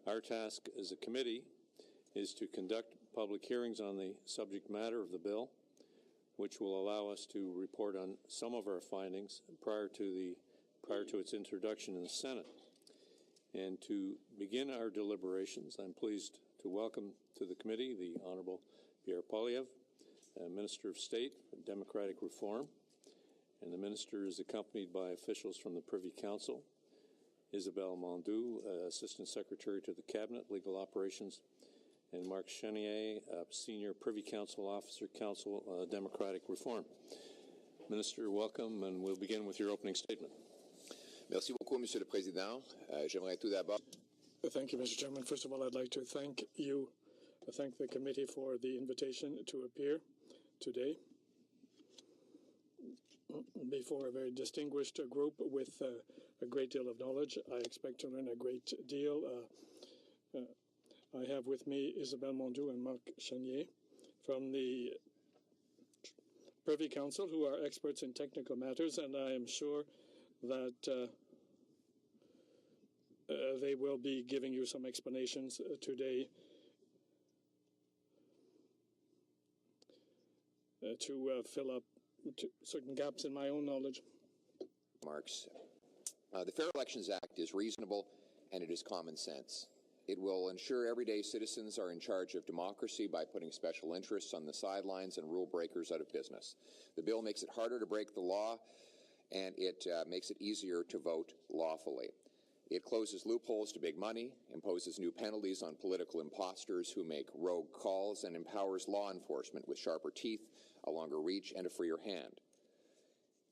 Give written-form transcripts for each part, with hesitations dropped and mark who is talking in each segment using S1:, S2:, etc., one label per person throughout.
S1: Our task as a committee is to conduct public hearings on the subject matter of the bill, which will allow us to report on some of our findings prior to its introduction in the Senate. And to begin our deliberations, I'm pleased to welcome to the committee the Honorable Pierre Poilievre, Minister of State for Democratic Reform, and the minister is accompanied by officials from the Privy Council, Isabelle Mondoux, Assistant Secretary to the Cabinet, Legal Operations, and Marc Chenier, Senior Privy Council Officer, Council Democratic Reform. Minister, welcome, and we'll begin with your opening statement.
S2: Merci beaucoup, Monsieur le Président. J'aimerais tout d'abord.
S3: Thank you, Mr. Chairman. First of all, I'd like to thank the committee for the invitation to appear today before a very distinguished group with a great deal of knowledge. I expect to learn a great deal. I have with me Isabelle Mondoux and Marc Chenier from the Privy Council, who are experts in technical matters, and I am sure that they will be giving you some explanations today to fill up certain gaps in my own knowledge.
S2: Marks. The Fair Elections Act is reasonable and it is common sense. It will ensure everyday citizens are in charge of democracy by putting special interests on the sidelines and rule breakers out of business. The bill makes it harder to break the law, and it makes it easier to vote lawfully. It closes loopholes to big money, imposes new penalties on political imposters who make rogue calls, and empowers law enforcement with sharper teeth, a longer reach, and a freer hand.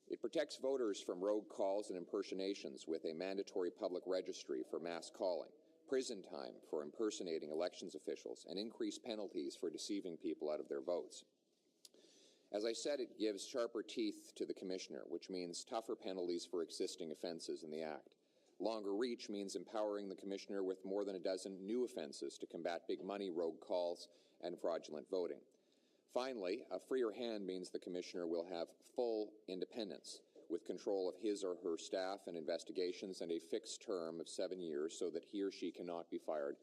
S2: It protects voters from rogue calls and impersonations with a mandatory public registry for mass calling, prison time for impersonating elections officials, and increased penalties for deceiving people out of their votes. As I said, it gives sharper teeth to the Commissioner, which means tougher penalties for existing offenses in the Act. Longer reach means empowering the Commissioner with more than a dozen new offenses to combat big money, rogue calls, and fraudulent voting. Finally, a freer hand means the Commissioner will have full independence, with control of his or her staff and investigations and a fixed term of 7 years so that he or she cannot be fired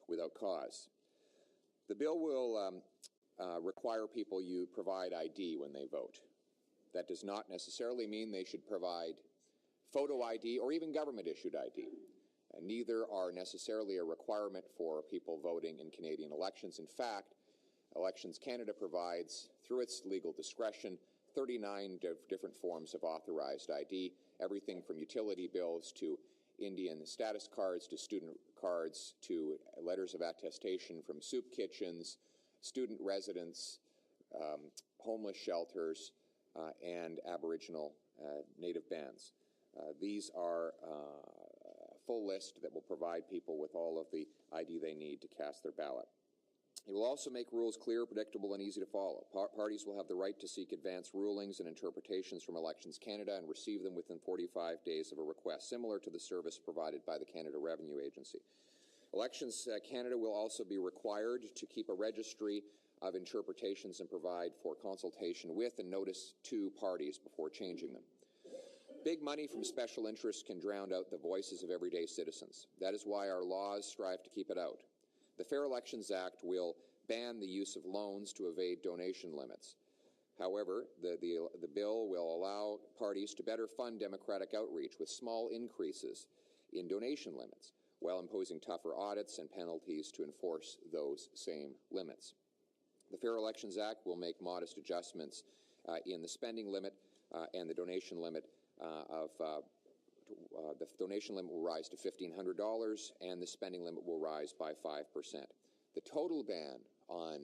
S2: without cause. The bill will require people you provide ID when they vote. That does not necessarily mean they should provide photo ID or even government-issued ID. Neither are necessarily a requirement for people voting in Canadian elections. In fact, Elections Canada provides, through its legal discretion, 39 different forms of authorized ID, everything from utility bills to Indian status cards to student cards to letters of attestation from soup kitchens, student residents, homeless shelters, and Aboriginal native bands. These are a full list that will provide people with all of the ID they need to cast their ballot. It will also make rules clear, predictable, and easy to follow. Parties will have the right to seek advance rulings and interpretations from Elections Canada and receive them within 45 days of a request, similar to the service provided by the Canada Revenue Agency. Elections Canada will also be required to keep a registry of interpretations and provide for consultation with and notice to parties before changing them. Big money from special interests can drown out the voices of everyday citizens. That is why our laws strive to keep it out. The Fair Elections Act will ban the use of loans to evade donation limits. However, the bill will allow parties to better fund democratic outreach with small increases in donation limits, while imposing tougher audits and penalties to enforce those same limits. The Fair Elections Act will make modest adjustments in the spending limit and the donation limit the donation limit will rise to $1,500 and the spending limit will rise by 5%. The total ban on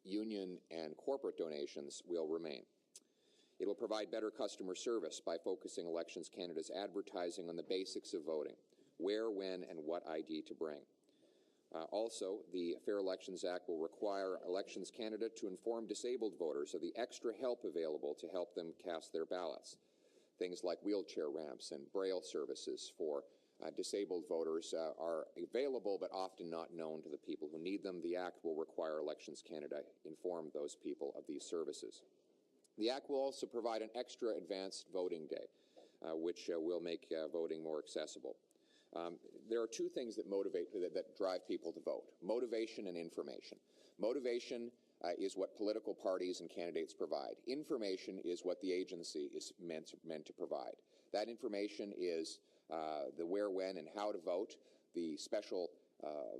S2: union and corporate donations will remain. It will provide better customer service by focusing Elections Canada's advertising on the basics of voting, where, when, and what ID to bring. Also, the Fair Elections Act will require Elections Canada to inform disabled voters of the extra help available to help them cast their ballots. Things like wheelchair ramps and braille services for disabled voters are available but often not known to the people who need them. The Act will require Elections Canada inform those people of these services. The Act will also provide an extra advanced voting day, which will make voting more accessible. There are two things that that drive people to vote: motivation and information. Motivation is what political parties and candidates provide. Information is what the agency is meant to provide. That information is the where, when, and how to vote, the special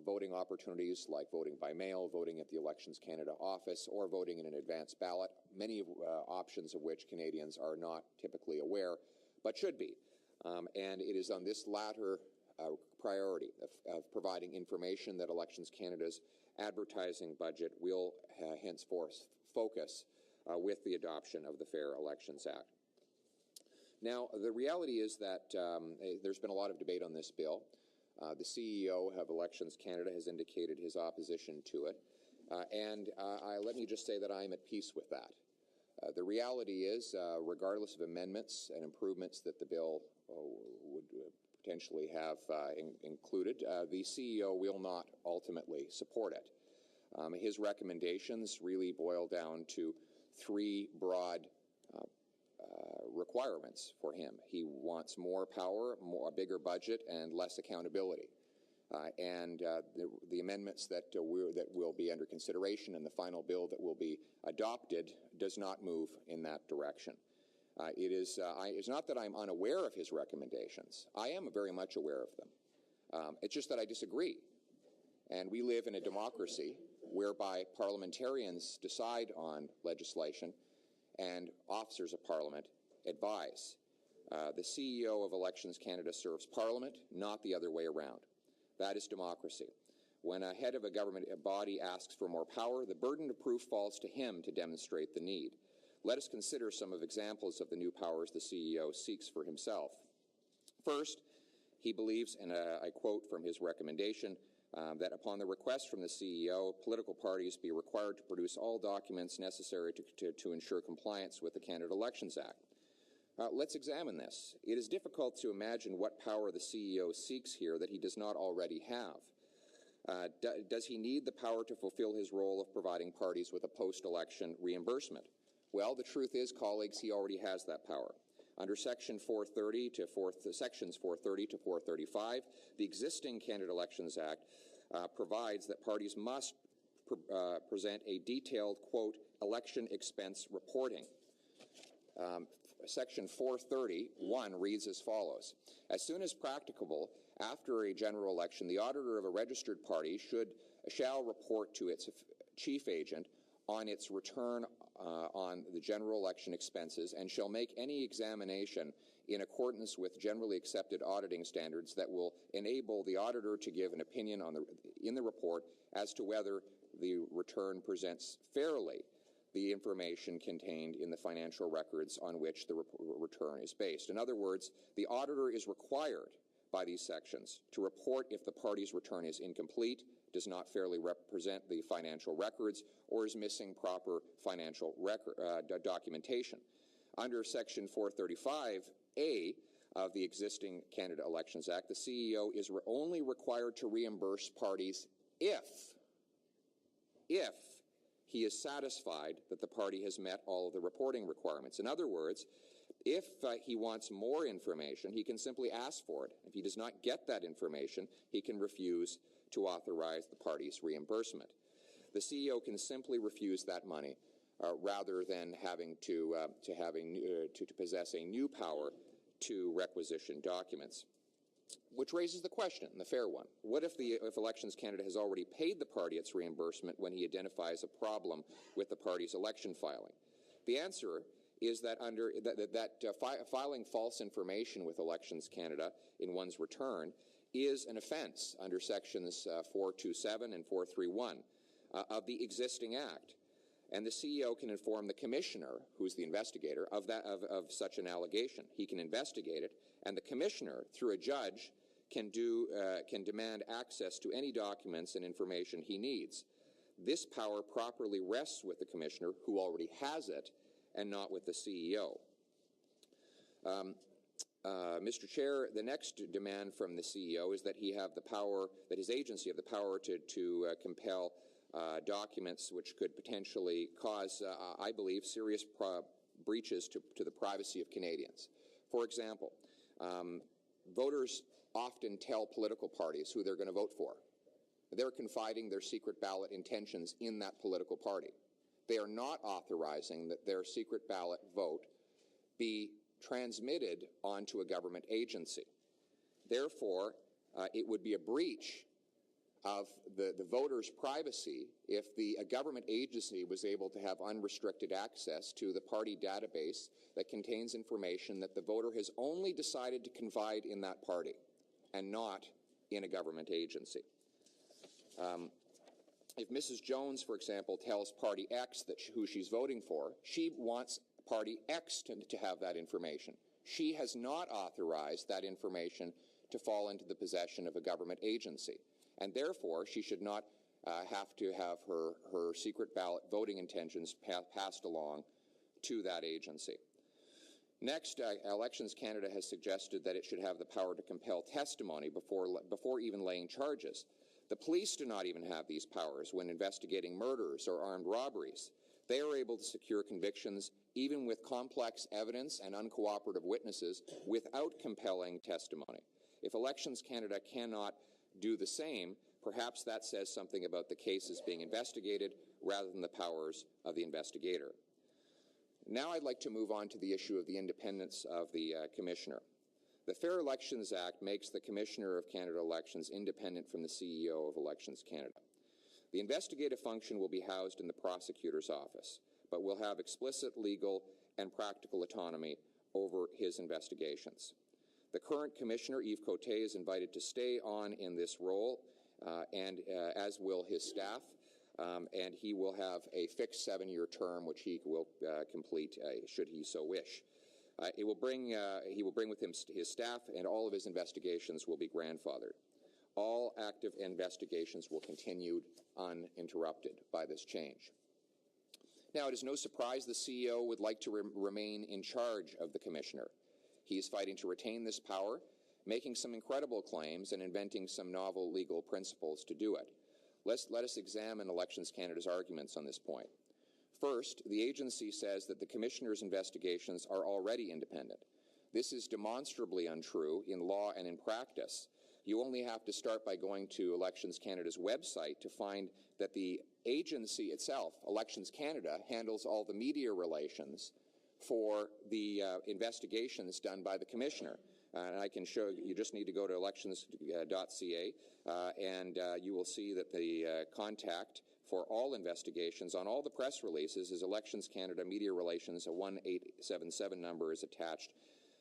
S2: voting opportunities like voting by mail, voting at the Elections Canada office, or voting in an advance ballot, many options of which Canadians are not typically aware, but should be. And it is on this latter priority of providing information that Elections Canada's advertising budget will henceforth focus with the adoption of the Fair Elections Act. Now, the reality is that there's been a lot of debate on this bill. The CEO of Elections Canada has indicated his opposition to it, and let me just say that I am at peace with that. The reality is, regardless of amendments and improvements that the bill would potentially have included, the CEO will not ultimately support it. His recommendations really boil down to three broad requirements for him. He wants more power, a bigger budget, and less accountability. The amendments that will be under consideration in the final bill that will be adopted does not move in that direction. It's not that I'm unaware of his recommendations. I am very much aware of them. It's just that I disagree. And we live in a democracy whereby parliamentarians decide on legislation and officers of Parliament advise. The CEO of Elections Canada serves Parliament, not the other way around. That is democracy. When a head of a government body asks for more power, the burden of proof falls to him to demonstrate the need. Let us consider some of examples of the new powers the CEO seeks for himself. First, he believes, and I quote from his recommendation, that upon the request from the CEO, political parties be required to produce all documents necessary to ensure compliance with the Canada Elections Act. Let's examine this. It is difficult to imagine what power the CEO seeks here that he does not already have. Does he need the power to fulfill his role of providing parties with a post-election reimbursement? Well, the truth is, colleagues, he already has that power. Under Sections 430 to 435, the existing Canada Elections Act provides that parties must present a detailed, quote, election expense reporting. Section 430(1) reads as follows: as soon as practicable, after a general election, the auditor of a registered party shall report to its chief agent on its return on the general election expenses, and shall make any examination in accordance with generally accepted auditing standards that will enable the auditor to give an opinion in the report as to whether the return presents fairly the information contained in the financial records on which the return is based. In other words, the auditor is required by these sections to report if the party's return is incomplete, does not fairly represent the financial records, or is missing proper financial documentation. Under Section 435A of the existing Canada Elections Act, the CEO is only required to reimburse parties if he is satisfied that the party has met all of the reporting requirements. In other words, if he wants more information, he can simply ask for it. If he does not get that information, he can refuse to authorize the party's reimbursement. The CEO can simply refuse that money rather than having to possess a new power to requisition documents. Which raises the question, the fair one: what if Elections Canada has already paid the party its reimbursement when he identifies a problem with the party's election filing? The answer is that filing false information with Elections Canada in one's return is an offence under Sections 427 and 431 of the existing Act. And the CEO can inform the Commissioner, who's the investigator, of such an allegation. He can investigate it, and the Commissioner, through a judge, can demand access to any documents and information he needs. This power properly rests with the Commissioner, who already has it, and not with the CEO. Mr. Chair, the next demand from the CEO is that that his agency have the power to compel documents which could potentially cause, I believe, serious breaches to the privacy of Canadians. For example, voters often tell political parties who they're going to vote for. They're confiding their secret ballot intentions in that political party. They are not authorizing that their secret ballot vote be transmitted onto a government agency. Therefore, it would be a breach of the voter's privacy if a government agency was able to have unrestricted access to the party database that contains information that the voter has only decided to confide in that party and not in a government agency. If Mrs. Jones, for example, tells Party X who she's voting for, she wants Party X to have that information. She has not authorized that information to fall into the possession of a government agency, and therefore she should not have to have her secret ballot voting intentions passed along to that agency. Next, Elections Canada has suggested that it should have the power to compel testimony before even laying charges. The police do not even have these powers when investigating murders or armed robberies. They are able to secure convictions even with complex evidence and uncooperative witnesses without compelling testimony. If Elections Canada cannot do the same, perhaps that says something about the cases being investigated rather than the powers of the investigator. Now I'd like to move on to the issue of the independence of the Commissioner. The Fair Elections Act makes the Commissioner of Canada Elections independent from the CEO of Elections Canada. The investigative function will be housed in the prosecutor's office, but will have explicit legal and practical autonomy over his investigations. The current Commissioner, Yves Côté, is invited to stay on in this role, as will his staff, and he will have a fixed 7-year term, which he will complete should he so wish. He will bring with him his staff, and all of his investigations will be grandfathered. All active investigations will continue uninterrupted by this change. Now, it is no surprise the CEO would like to remain in charge of the Commissioner. He is fighting to retain this power, making some incredible claims and inventing some novel legal principles to do it. Let us examine Elections Canada's arguments on this point. First, the agency says that the Commissioner's investigations are already independent. This is demonstrably untrue in law and in practice. You only have to start by going to Elections Canada's website to find that the agency itself, Elections Canada, handles all the media relations for the investigations done by the Commissioner. And I can show you, just need to go to elections.ca and you will see that the contact for all investigations on all the press releases is Elections Canada Media Relations. A 1877 number is attached.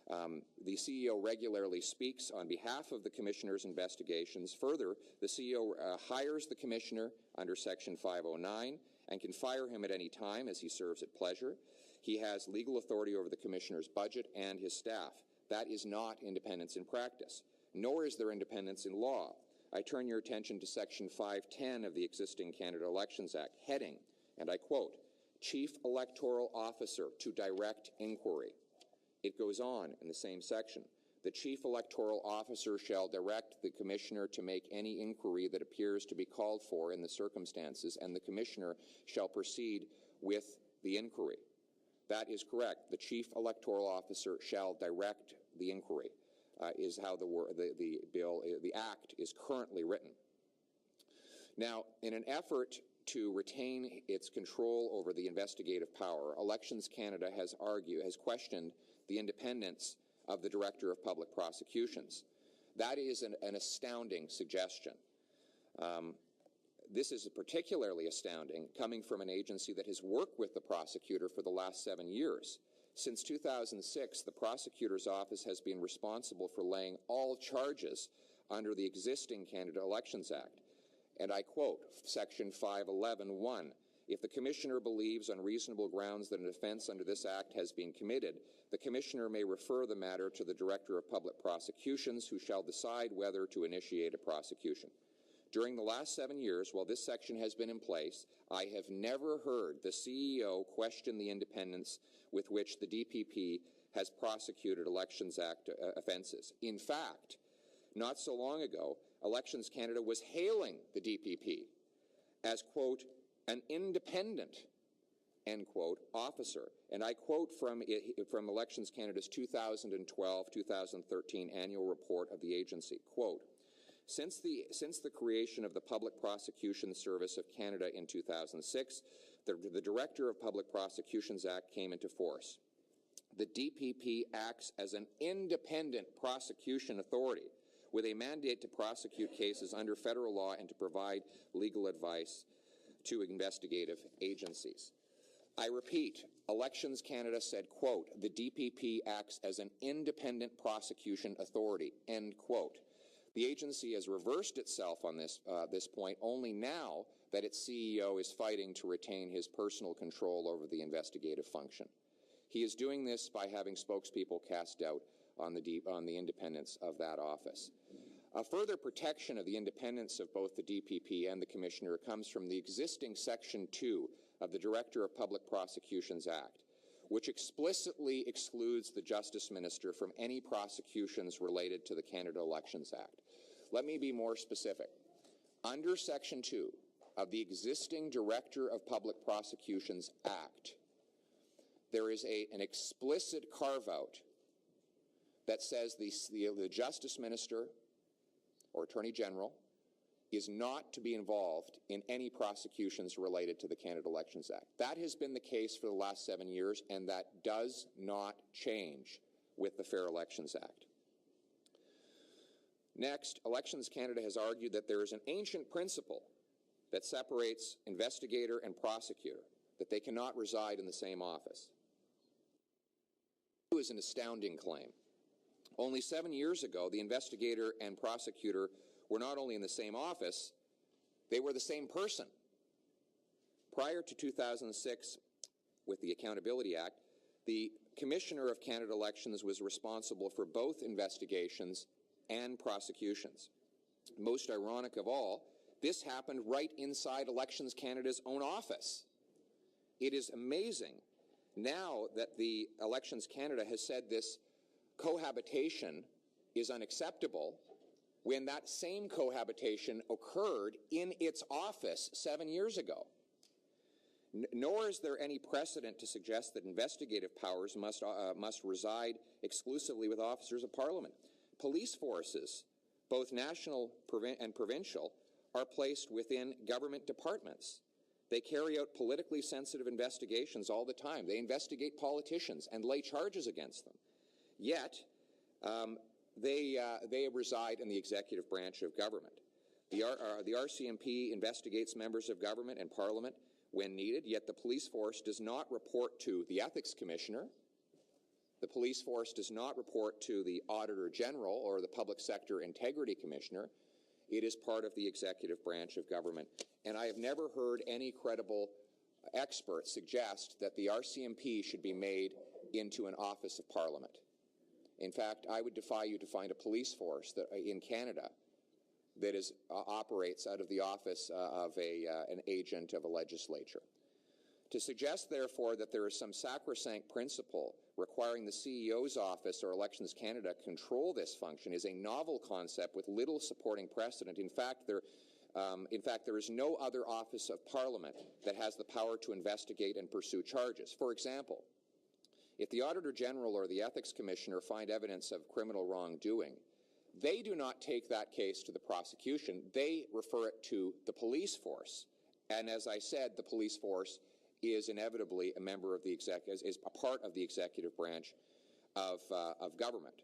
S2: The CEO regularly speaks on behalf of the Commissioner's investigations. Further, the CEO hires the Commissioner under Section 509 and can fire him at any time as he serves at pleasure. He has legal authority over the Commissioner's budget and his staff. That is not independence in practice, nor is there independence in law. I turn your attention to Section 510 of the existing Canada Elections Act, heading, and I quote, Chief Electoral Officer to direct inquiry. It goes on in the same section. The Chief Electoral Officer shall direct the Commissioner to make any inquiry that appears to be called for in the circumstances, and the Commissioner shall proceed with the inquiry. That is correct. The Chief Electoral Officer shall direct the inquiry, is how the Act is currently written. Now, in an effort to retain its control over the investigative power, Elections Canada has questioned the independence of the Director of Public Prosecutions. That is an astounding suggestion. This is particularly astounding coming from an agency that has worked with the prosecutor for the last 7 years. Since 2006, the prosecutor's office has been responsible for laying all charges under the existing Canada Elections Act. And I quote, Section 511(1), if the Commissioner believes on reasonable grounds that an offence under this Act has been committed, the Commissioner may refer the matter to the Director of Public Prosecutions, who shall decide whether to initiate a prosecution. During the last 7 years, while this section has been in place, I have never heard the CEO question the independence with which the DPP has prosecuted Elections Act offences. In fact, not so long ago, Elections Canada was hailing the DPP as, quote, an independent end quote, officer. And I quote from Elections Canada's 2012-2013 annual report of the agency, quote, since the creation of the Public Prosecution Service of Canada in 2006, the Director of Public Prosecutions Act came into force. The DPP acts as an independent prosecution authority with a mandate to prosecute cases under federal law and to provide legal advice to investigative agencies. I repeat, Elections Canada said, quote, the DPP acts as an independent prosecution authority, end quote. The agency has reversed itself on this point only now that its CEO is fighting to retain his personal control over the investigative function. He is doing this by having spokespeople cast doubt on the independence of that office. A further protection of the independence of both the DPP and the Commissioner comes from the existing Section 2 of the Director of Public Prosecutions Act, which explicitly excludes the Justice Minister from any prosecutions related to the Canada Elections Act. Let me be more specific. Under Section 2 of the existing Director of Public Prosecutions Act, there is an explicit carve-out that says the Justice Minister or Attorney General is not to be involved in any prosecutions related to the Canada Elections Act. That has been the case for the last 7 years, and that does not change with the Fair Elections Act. Next, Elections Canada has argued that there is an ancient principle that separates investigator and prosecutor, that they cannot reside in the same office. It is an astounding claim. Only 7 years ago, the investigator and prosecutor were not only in the same office, they were the same person. Prior to 2006, with the Accountability Act, the Commissioner of Canada Elections was responsible for both investigations and prosecutions. Most ironic of all, this happened right inside Elections Canada's own office. It is amazing now that the Elections Canada has said this cohabitation is unacceptable when that same cohabitation occurred in its office 7 years ago. Nor is there any precedent to suggest that investigative powers must reside exclusively with officers of Parliament. Police forces, both national and provincial, are placed within government departments. They carry out politically sensitive investigations all the time. They investigate politicians and lay charges against them. Yet, they reside in the executive branch of government. The RCMP investigates members of government and Parliament when needed, yet the police force does not report to the Ethics Commissioner. The police force does not report to the Auditor General or the Public Sector Integrity Commissioner. It is part of the executive branch of government. And I have never heard any credible expert suggest that the RCMP should be made into an office of Parliament. In fact, I would defy you to find a police force that, in Canada that operates out of the office of an agent of a legislature. To suggest, therefore, that there is some sacrosanct principle requiring the CEO's office or Elections Canada control this function is a novel concept with little supporting precedent. In fact, there is no other office of Parliament that has the power to investigate and pursue charges. For example, if the Auditor General or the Ethics Commissioner find evidence of criminal wrongdoing, they do not take that case to the prosecution. They refer it to the police force. And as I said, the police force is inevitably a member of the is a part of the executive branch of government.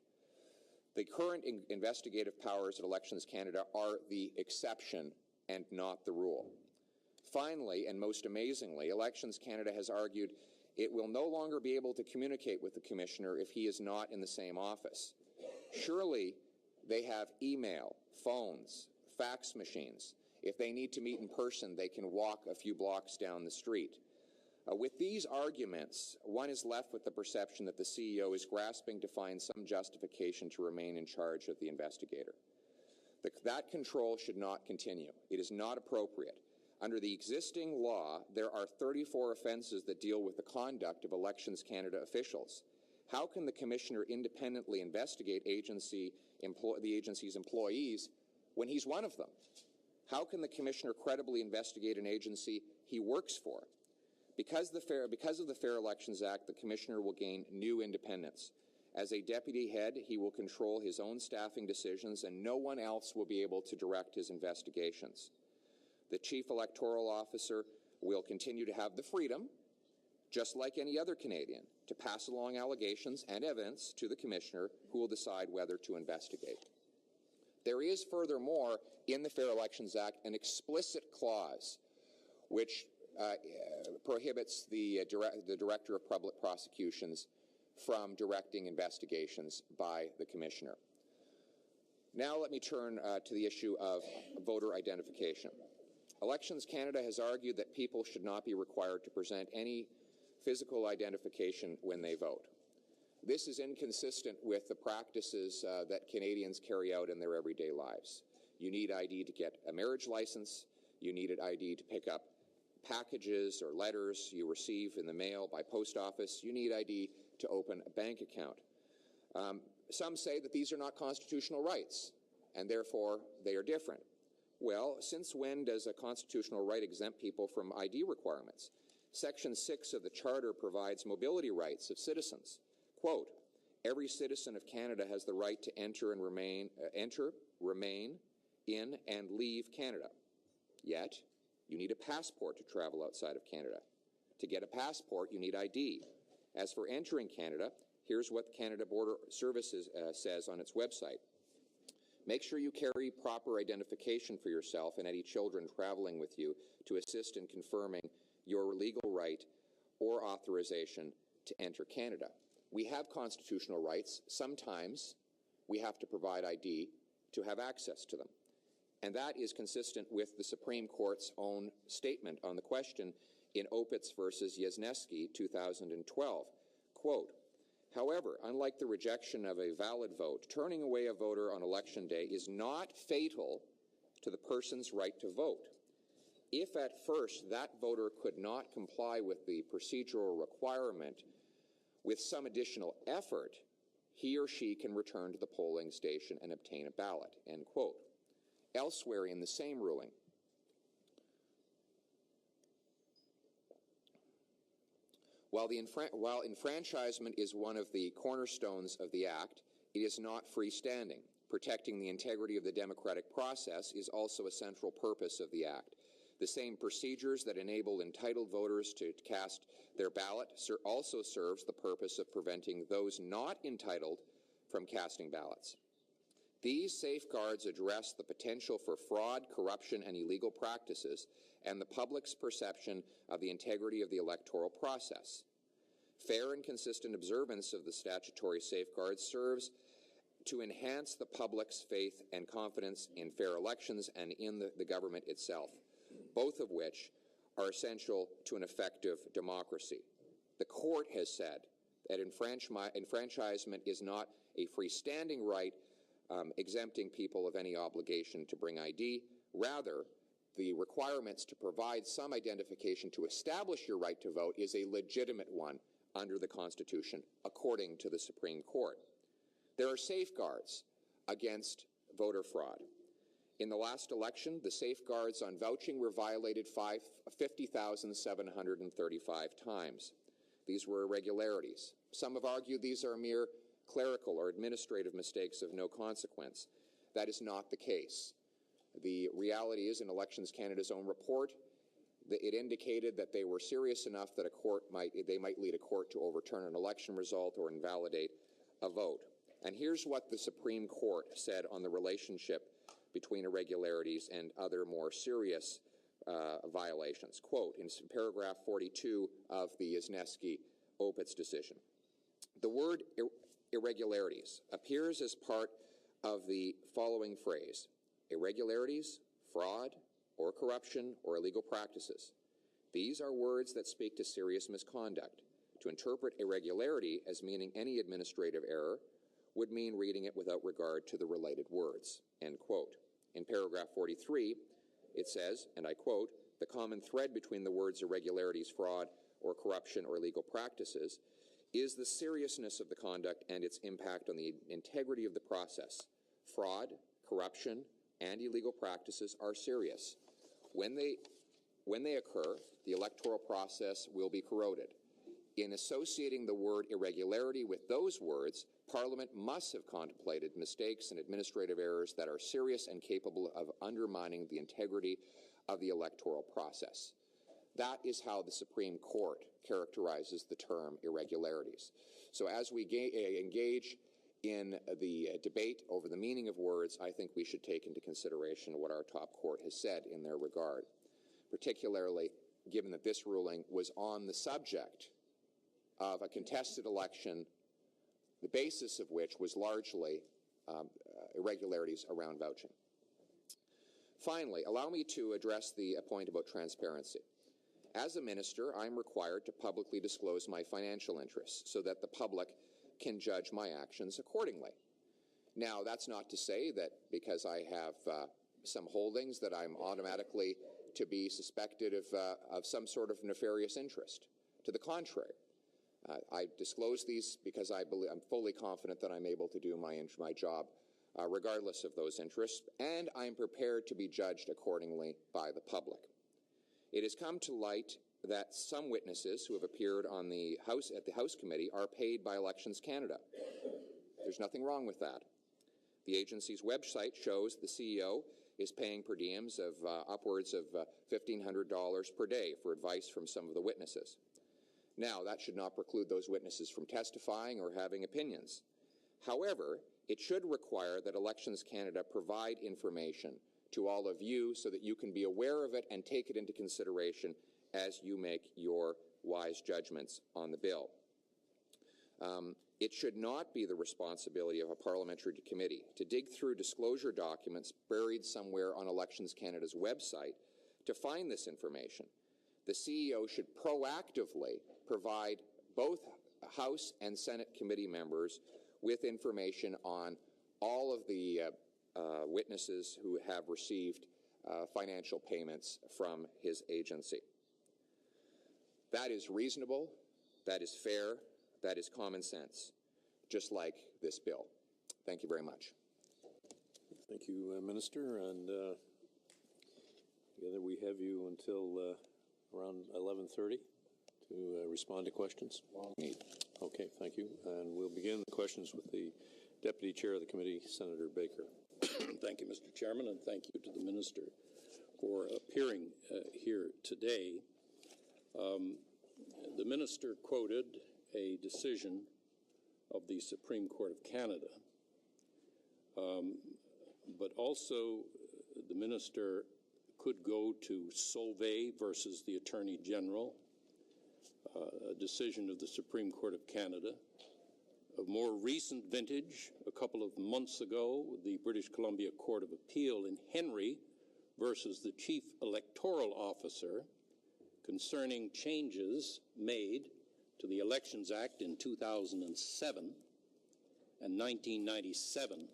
S2: The current investigative powers at Elections Canada are the exception and not the rule. Finally, and most amazingly, Elections Canada has argued it will no longer be able to communicate with the Commissioner if he is not in the same office. Surely they have email, phones, fax machines. If they need to meet in person, they can walk a few blocks down the street. With these arguments, one is left with the perception that the CEO is grasping to find some justification to remain in charge of the investigator. That control should not continue. It is not appropriate. Under the existing law, there are 34 offences that deal with the conduct of Elections Canada officials. How can the Commissioner independently investigate the agency's employees when he's one of them? How can the Commissioner credibly investigate an agency he works for? Because of the Fair Elections Act, the Commissioner will gain new independence. As a deputy head, he will control his own staffing decisions, and no one else will be able to direct his investigations. The Chief Electoral Officer will continue to have the freedom, just like any other Canadian, to pass along allegations and evidence to the Commissioner, who will decide whether to investigate. There is, furthermore, in the Fair Elections Act, an explicit clause which prohibits the Director of Public Prosecutions from directing investigations by the Commissioner. Now let me turn to the issue of voter identification. Elections Canada has argued that people should not be required to present any physical identification when they vote. This is inconsistent with the practices that Canadians carry out in their everyday lives. You need ID to get a marriage license. You need an ID to pick up packages or letters you receive in the mail by post office. You need ID to open a bank account. Some say that these are not constitutional rights, and therefore they are different. Well, since when does a constitutional right exempt people from ID requirements? Section 6 of the Charter provides mobility rights of citizens. Quote, every citizen of Canada has the right to enter, remain in, and leave Canada. Yet, you need a passport to travel outside of Canada. To get a passport, you need ID. As for entering Canada, here's what Canada Border Services says on its website. Make sure you carry proper identification for yourself and any children traveling with you to assist in confirming your legal right or authorization to enter Canada. We have constitutional rights. Sometimes we have to provide ID to have access to them. And that is consistent with the Supreme Court's own statement on the question in Opitz versus Yezneski, 2012. Quote, however, unlike the rejection of a valid vote, turning away a voter on Election Day is not fatal to the person's right to vote. If at first that voter could not comply with the procedural requirement, with some additional effort, he or she can return to the polling station and obtain a ballot, end quote. Elsewhere in the same ruling, while enfranchisement is one of the cornerstones of the Act, it is not freestanding. Protecting the integrity of the democratic process is also a central purpose of the Act. The same procedures that enable entitled voters to cast their ballot also serves the purpose of preventing those not entitled from casting ballots. These safeguards address the potential for fraud, corruption, and illegal practices, and the public's perception of the integrity of the electoral process. Fair and consistent observance of the statutory safeguards serves to enhance the public's faith and confidence in fair elections and in the government itself, both of which are essential to an effective democracy. The court has said that enfranchisement is not a freestanding right exempting people of any obligation to bring ID. Rather, the requirements to provide some identification to establish your right to vote is a legitimate one under the Constitution, according to the Supreme Court. There are safeguards against voter fraud. In the last election, the safeguards on vouching were violated 50,735 times. These were irregularities. Some have argued these are mere clerical or administrative mistakes of no consequence. That is not the case. The reality is, in Elections Canada's own report, it indicated that they were serious enough that they might lead a court to overturn an election result or invalidate a vote. And here's what the Supreme Court said on the relationship between irregularities and other more serious violations. Quote, in paragraph 42 of the Yezneski-Opitz decision, the word irregularities appears as part of the following phrase: irregularities, fraud, or corruption, or illegal practices. These are words that speak to serious misconduct. To interpret irregularity as meaning any administrative error would mean reading it without regard to the related words, end quote. In paragraph 43, it says, and I quote, the common thread between the words irregularities, fraud, or corruption, or illegal practices is the seriousness of the conduct and its impact on the integrity of the process. Fraud, corruption, and illegal practices are serious. When they when they occur, the electoral process will be corroded. In associating the word irregularity with those words, Parliament must have contemplated mistakes and administrative errors that are serious and capable of undermining the integrity of the electoral process. That is how the Supreme Court characterizes the term irregularities. So as we engage in the debate over the meaning of words, I think we should take into consideration what our top court has said in their regard, particularly given that this ruling was on the subject of a contested election, the basis of which was largely irregularities around vouching. Finally, allow me to address the point about transparency. As a minister, I'm required to publicly disclose my financial interests so that the public can judge my actions accordingly. Now, that's not to say that because I have some holdings that I'm automatically to be suspected of some sort of nefarious interest. To the contrary, I disclose these because I'm fully confident that I'm able to do my job regardless of those interests, and I'm prepared to be judged accordingly by the public. It has come to light that some witnesses who have appeared on at the House Committee are paid by Elections Canada. There's nothing wrong with that. The agency's website shows the CEO is paying per diems of upwards of $1,500 per day for advice from some of the witnesses. Now, that should not preclude those witnesses from testifying or having opinions. However, it should require that Elections Canada provide information to all of you so that you can be aware of it and take it into consideration as you make your wise judgments on the bill. It should not be the responsibility of a parliamentary committee to dig through disclosure documents buried somewhere on Elections Canada's website to find this information. The CEO should proactively provide both House and Senate committee members with information on all of the witnesses who have received financial payments from his agency. That is reasonable, that is fair, that is common sense, just like this bill. Thank you very much.
S1: Thank you, Minister. And together we have you until around 11:30 to respond to questions. Okay, thank you. And we'll begin the questions with the Deputy Chair of the Committee, Senator Baker.
S4: Thank you, Mr. Chairman, and thank you to the Minister for appearing here today. The Minister quoted a decision of the Supreme Court of Canada, but also the Minister could go to Sauvé versus the Attorney General, a decision of the Supreme Court of Canada. Of more recent vintage, a couple of months ago, the British Columbia Court of Appeal in Henry versus the Chief Electoral Officer concerning changes made to the Elections Act in 2007 and 1997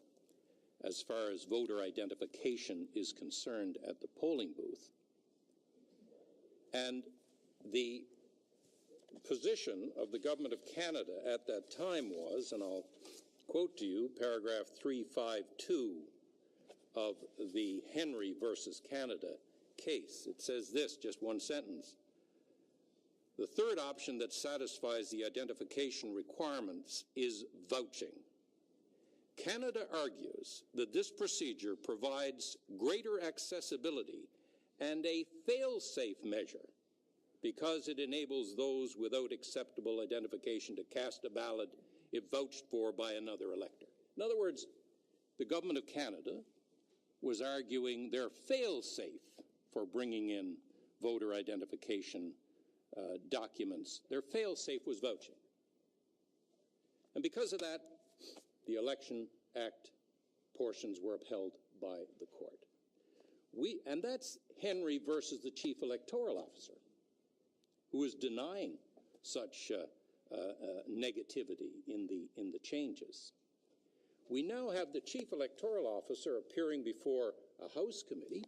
S4: as far as voter identification is concerned at the polling booth. And the position of the Government of Canada at that time was, and I'll quote to you paragraph 352 of the Henry versus Canada case. It says this, just one sentence. The third option that satisfies the identification requirements is vouching. Canada argues that this procedure provides greater accessibility and a fail-safe measure because it enables those without acceptable identification to cast a ballot if vouched for by another elector. In other words, the Government of Canada was arguing their fail-safe for bringing in voter identification documents. Their fail-safe was vouching. And because of that, the Election Act portions were upheld by the court. And that's Henry versus the Chief Electoral Officer, who is denying such negativity in the changes. We now have the Chief Electoral Officer appearing before a House committee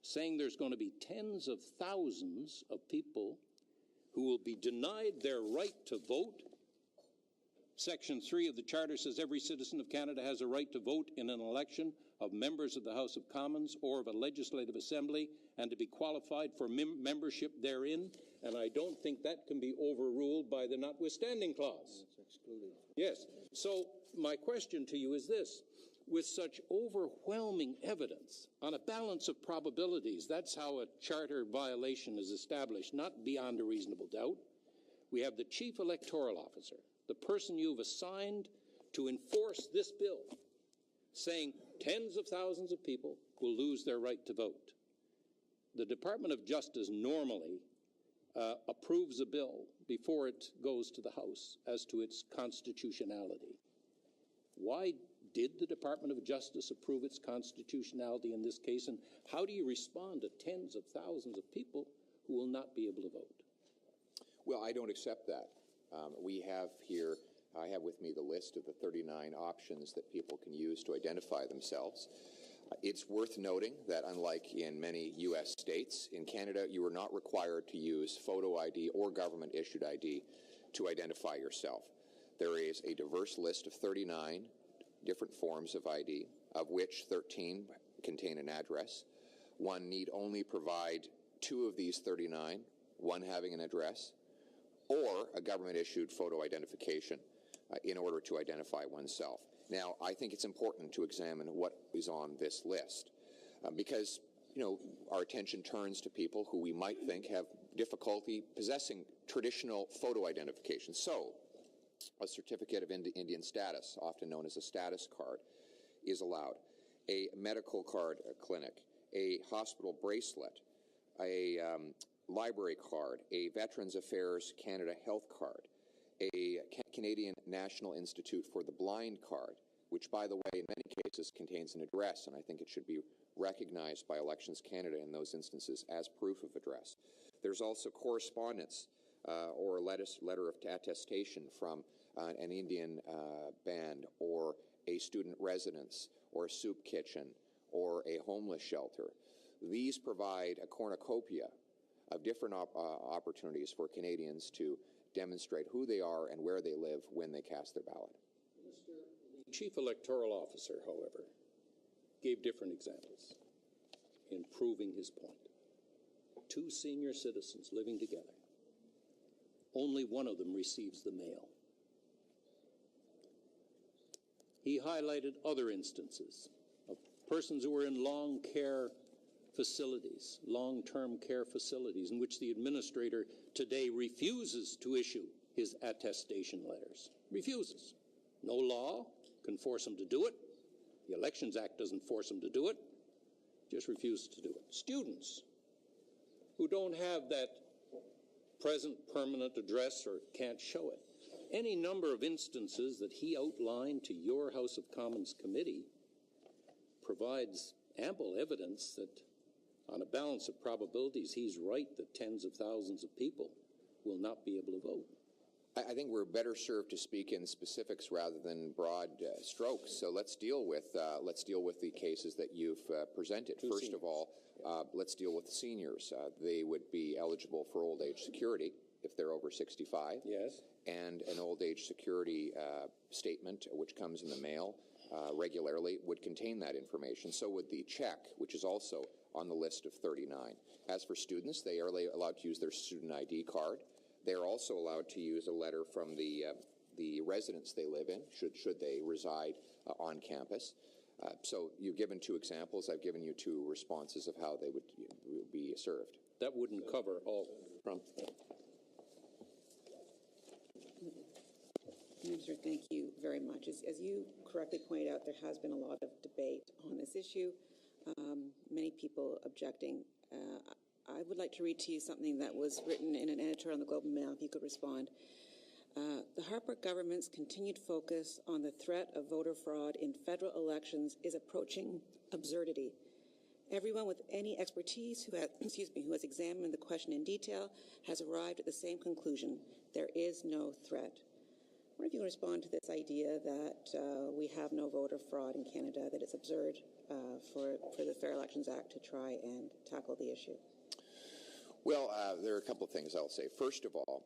S4: saying there's going to be tens of thousands of people who will be denied their right to vote. Section 3 of the Charter says every citizen of Canada has a right to vote in an election of members of the House of Commons or of a legislative assembly and to be qualified for membership therein, and I don't think that can be overruled by the notwithstanding clause.
S5: It's excluded.
S4: Yes. So my question to you is this. With such overwhelming evidence on a balance of probabilities, that's how a charter violation is established, not beyond a reasonable doubt. We have the chief electoral officer, the person you've assigned to enforce this bill, saying tens of thousands of people will lose their right to vote. The Department of Justice normally approves a bill before it goes to the House as to its constitutionality. Why did the Department of Justice approve its constitutionality in this case, and how do you respond to tens of thousands of people who will not be able to vote?
S2: Well, I don't accept that. I have with me the list of the 39 options that people can use to identify themselves. It's worth noting that unlike in many U.S. states, in Canada, you are not required to use photo ID or government-issued ID to identify yourself. There is a diverse list of 39 different forms of ID, of which 13 contain an address. One need only provide 2 of these 39, one having an address, or a government-issued photo identification in order to identify oneself. Now, I think it's important to examine what is on this list because, our attention turns to people who we might think have difficulty possessing traditional photo identification. So, a certificate of Indian status, often known as a status card, is allowed. A medical card clinic, a hospital bracelet, a library card, a Veterans Affairs Canada health card, a Canadian National Institute for the Blind card, which, by the way, in many cases contains an address, and I think it should be recognized by Elections Canada in those instances as proof of address. There's also correspondence or a letter of attestation from an Indian band or a student residence or a soup kitchen or a homeless shelter. These provide a cornucopia of different opportunities for Canadians to demonstrate who they are and where they live when they cast their ballot.
S4: The chief electoral officer, however, gave different examples in proving his point. 2 senior citizens living together. Only one of them receives the mail. He highlighted other instances of persons who were in long-term care facilities, in which the administrator today refuses to issue his attestation letters. Refuses. No law can force him to do it. The Elections Act doesn't force him to do it. Just refuses to do it. Students who don't have that present permanent address or can't show it. Any number of instances that he outlined to your House of Commons committee provides ample evidence that on a balance of probabilities, he's right that tens of thousands of people will not be able to vote.
S2: I think we're better served to speak in specifics rather than broad strokes. So let's deal with the cases that you've presented. First of all, let's deal with seniors. They would be eligible for old age security if they're over 65.
S4: Yes.
S2: And an old age security statement, which comes in the mail regularly, would contain that information. So would the check, which is also on the list of 39. As for students, they are allowed to use their student ID card. They are also allowed to use a letter from the residence they live in, should they reside on campus. So you've given 2 examples. I've given you 2 responses of how they would be served.
S4: That wouldn't cover all from.
S6: Minister, thank you very much. As you correctly pointed out, there has been a lot of debate on this issue, many people objecting. I would like to read to you something that was written in an editorial in the Globe and Mail, if you could respond. The Harper government's continued focus on the threat of voter fraud in federal elections is approaching absurdity. Everyone with any expertise who has examined the question in detail has arrived at the same conclusion. There is no threat. I wonder if you can respond to this idea that we have no voter fraud in Canada, that it's absurd for the Fair Elections Act to try and tackle the issue.
S2: Well, there are a couple of things I'll say. First of all,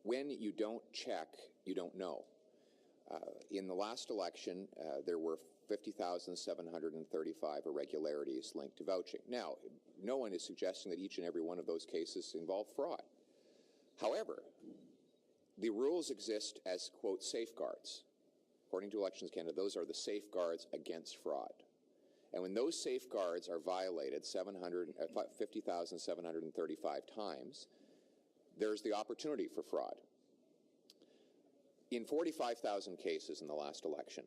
S2: when you don't check, you don't know. In the last election, there were 50,735 irregularities linked to vouching. Now, no one is suggesting that each and every one of those cases involve fraud. However, the rules exist as, quote, safeguards. According to Elections Canada, those are the safeguards against fraud. And when those safeguards are violated 50,735 times, there's the opportunity for fraud. In 45,000 cases in the last election,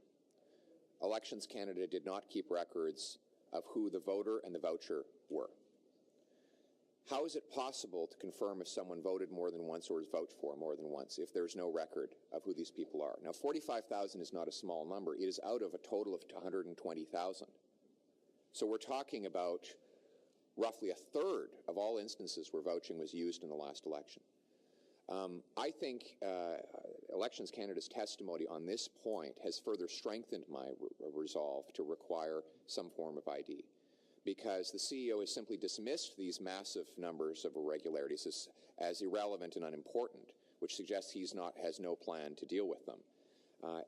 S2: Elections Canada did not keep records of who the voter and the voucher were. How is it possible to confirm if someone voted more than once or was vouched for more than once if there's no record of who these people are? Now, 45,000 is not a small number. It is out of a total of 120,000. So we're talking about roughly a third of all instances where vouching was used in the last election. I think Elections Canada's testimony on this point has further strengthened my resolve to require some form of ID, because the CEO has simply dismissed these massive numbers of irregularities as irrelevant and unimportant, which suggests he has no plan to deal with them.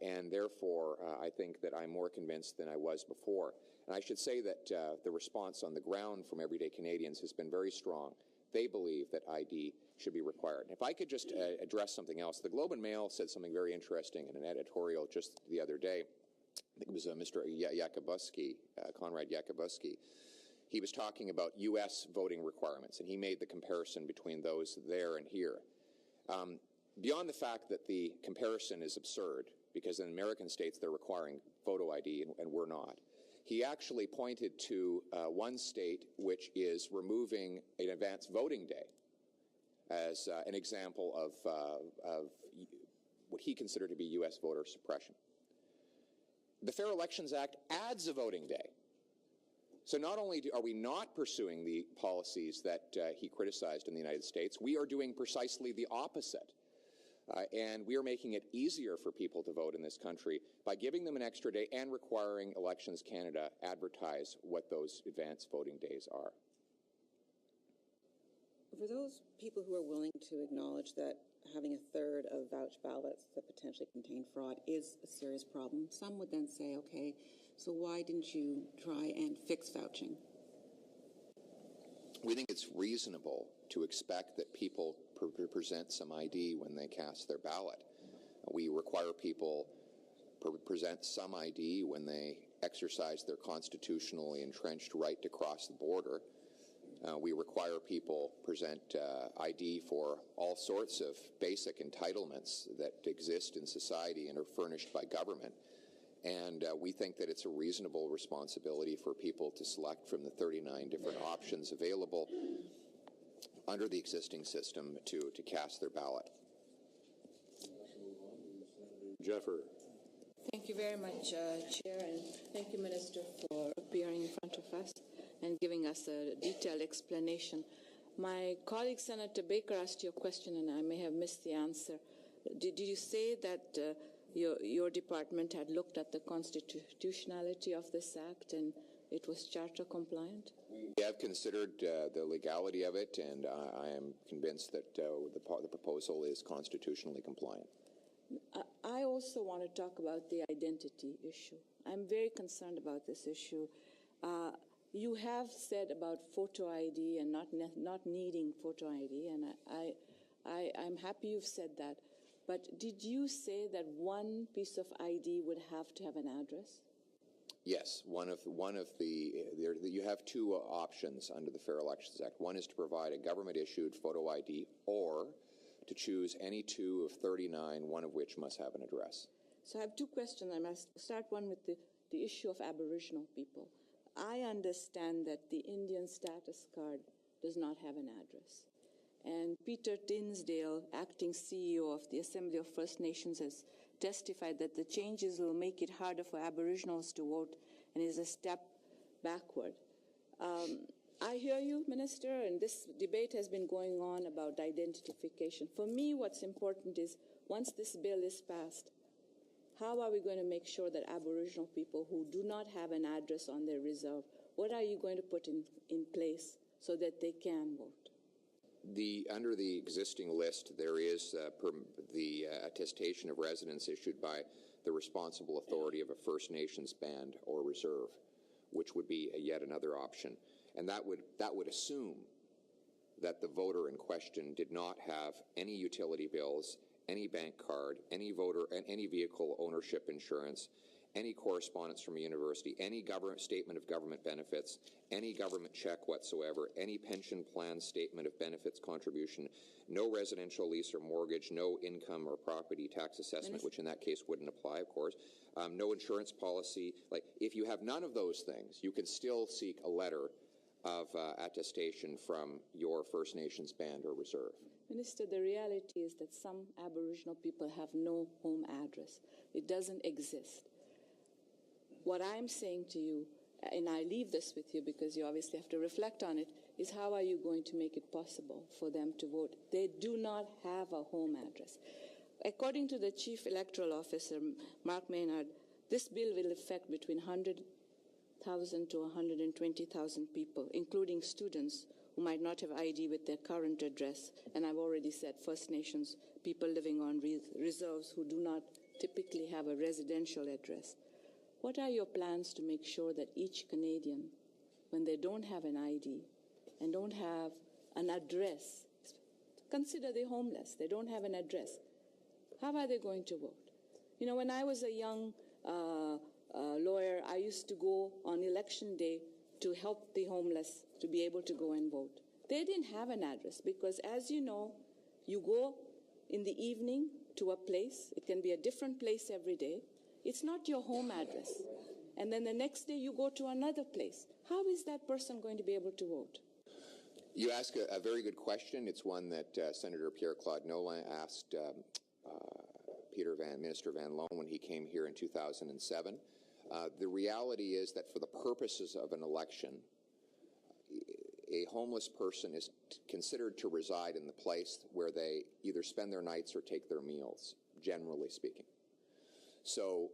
S2: And therefore, I think that I'm more convinced than I was before. And I should say that the response on the ground from everyday Canadians has been very strong. They believe that ID should be required. And if I could just address something else. The Globe and Mail said something very interesting in an editorial just the other day. I think it was Mr. Yakubuski, Conrad Yakubuski. He was talking about U.S. voting requirements, and he made the comparison between those there and here. Beyond the fact that the comparison is absurd, because in American states they're requiring photo ID and we're not, he actually pointed to one state which is removing an advance voting day as an example of what he considered to be U.S. voter suppression. The Fair Elections Act adds a voting day. So not only are we not pursuing the policies that he criticized in the United States, we are doing precisely the opposite. And we are making it easier for people to vote in this country by giving them an extra day and requiring Elections Canada advertise what those advance voting days are.
S6: For those people who are willing to acknowledge that having a third of vouched ballots that potentially contain fraud is a serious problem, some would then say, okay, so why didn't you try and fix vouching?
S2: We think it's reasonable to expect that people present some ID when they cast their ballot. We require people present some ID when they exercise their constitutionally entrenched right to cross the border. We require people present ID for all sorts of basic entitlements that exist in society and are furnished by government. And we think that it's a reasonable responsibility for people to select from the 39 different options available under the existing system to cast their ballot.
S1: Jeffer.
S5: Thank you very much, Chair, and thank you, Minister, for appearing in front of us and giving us a detailed explanation. My colleague, Senator Baker, asked you a question, and I may have missed the answer. Did you say that your department had looked at the constitutionality of this act and it was charter compliant?
S2: We have considered the legality of it, and I am convinced that the proposal is constitutionally compliant.
S5: I also want to talk about the identity issue. I'm very concerned about this issue. You have said about photo ID and not needing photo ID, and I'm happy you've said that. But did you say that one piece of ID would have to have an address?
S2: Yes, you have two options under the Fair Elections Act. One is to provide a government-issued photo ID, or to choose any two of 39, one of which must have an address.
S5: So I have two questions. I must start one with the issue of Aboriginal people. I understand that the Indian status card does not have an address. And Peter Tinsdale, acting CEO of the Assembly of First Nations, has testified that the changes will make it harder for Aboriginals to vote and is a step backward. I hear you, Minister, and this debate has been going on about identification. For me, what's important is once this bill is passed, how are we going to make sure that Aboriginal people who do not have an address on their reserve, what are you going to put in place so that they can vote?
S2: Under the existing list, there is the attestation of residence issued by the the responsible authority of a First Nations band or reserve, which would be yet another option. And that would assume that the voter in question did not have any utility bills, any bank card, any voter and any vehicle ownership insurance, any correspondence from a university, any government statement of government benefits, any government check whatsoever, any pension plan statement of benefits contribution, no residential lease or mortgage, no income or property tax assessment, which in that case wouldn't apply, of course, no insurance policy. Like, if you have none of those things, you can still seek a letter of attestation from your First Nations band or reserve.
S5: Minister, the reality is that some Aboriginal people have no home address. It doesn't exist. What I'm saying to you, and I leave this with you because you obviously have to reflect on it, is how are you going to make it possible for them to vote? They do not have a home address. According to the Chief Electoral Officer, Mark Maynard, this bill will affect between 100,000 to 120,000 people, including students who might not have ID with their current address. And I've already said First Nations people living on reserves who do not typically have a residential address. What are your plans to make sure that each Canadian, when they don't have an ID and don't have an address, consider they're homeless, they don't have an address, how are they going to vote? You know, when I was a young lawyer, I used to go on election day to help the homeless to be able to go and vote. They didn't have an address because, as you know, you go in the evening to a place. It can be a different place every day. It's not your home address. And then the next day you go to another place. How is that person going to be able to vote?
S2: You ask a very good question. It's one that Senator Pierre-Claude Nolan asked Minister Van Loan when he came here in 2007. The reality is that for the purposes of an election, a homeless person is considered to reside in the place where they either spend their nights or take their meals, generally speaking. So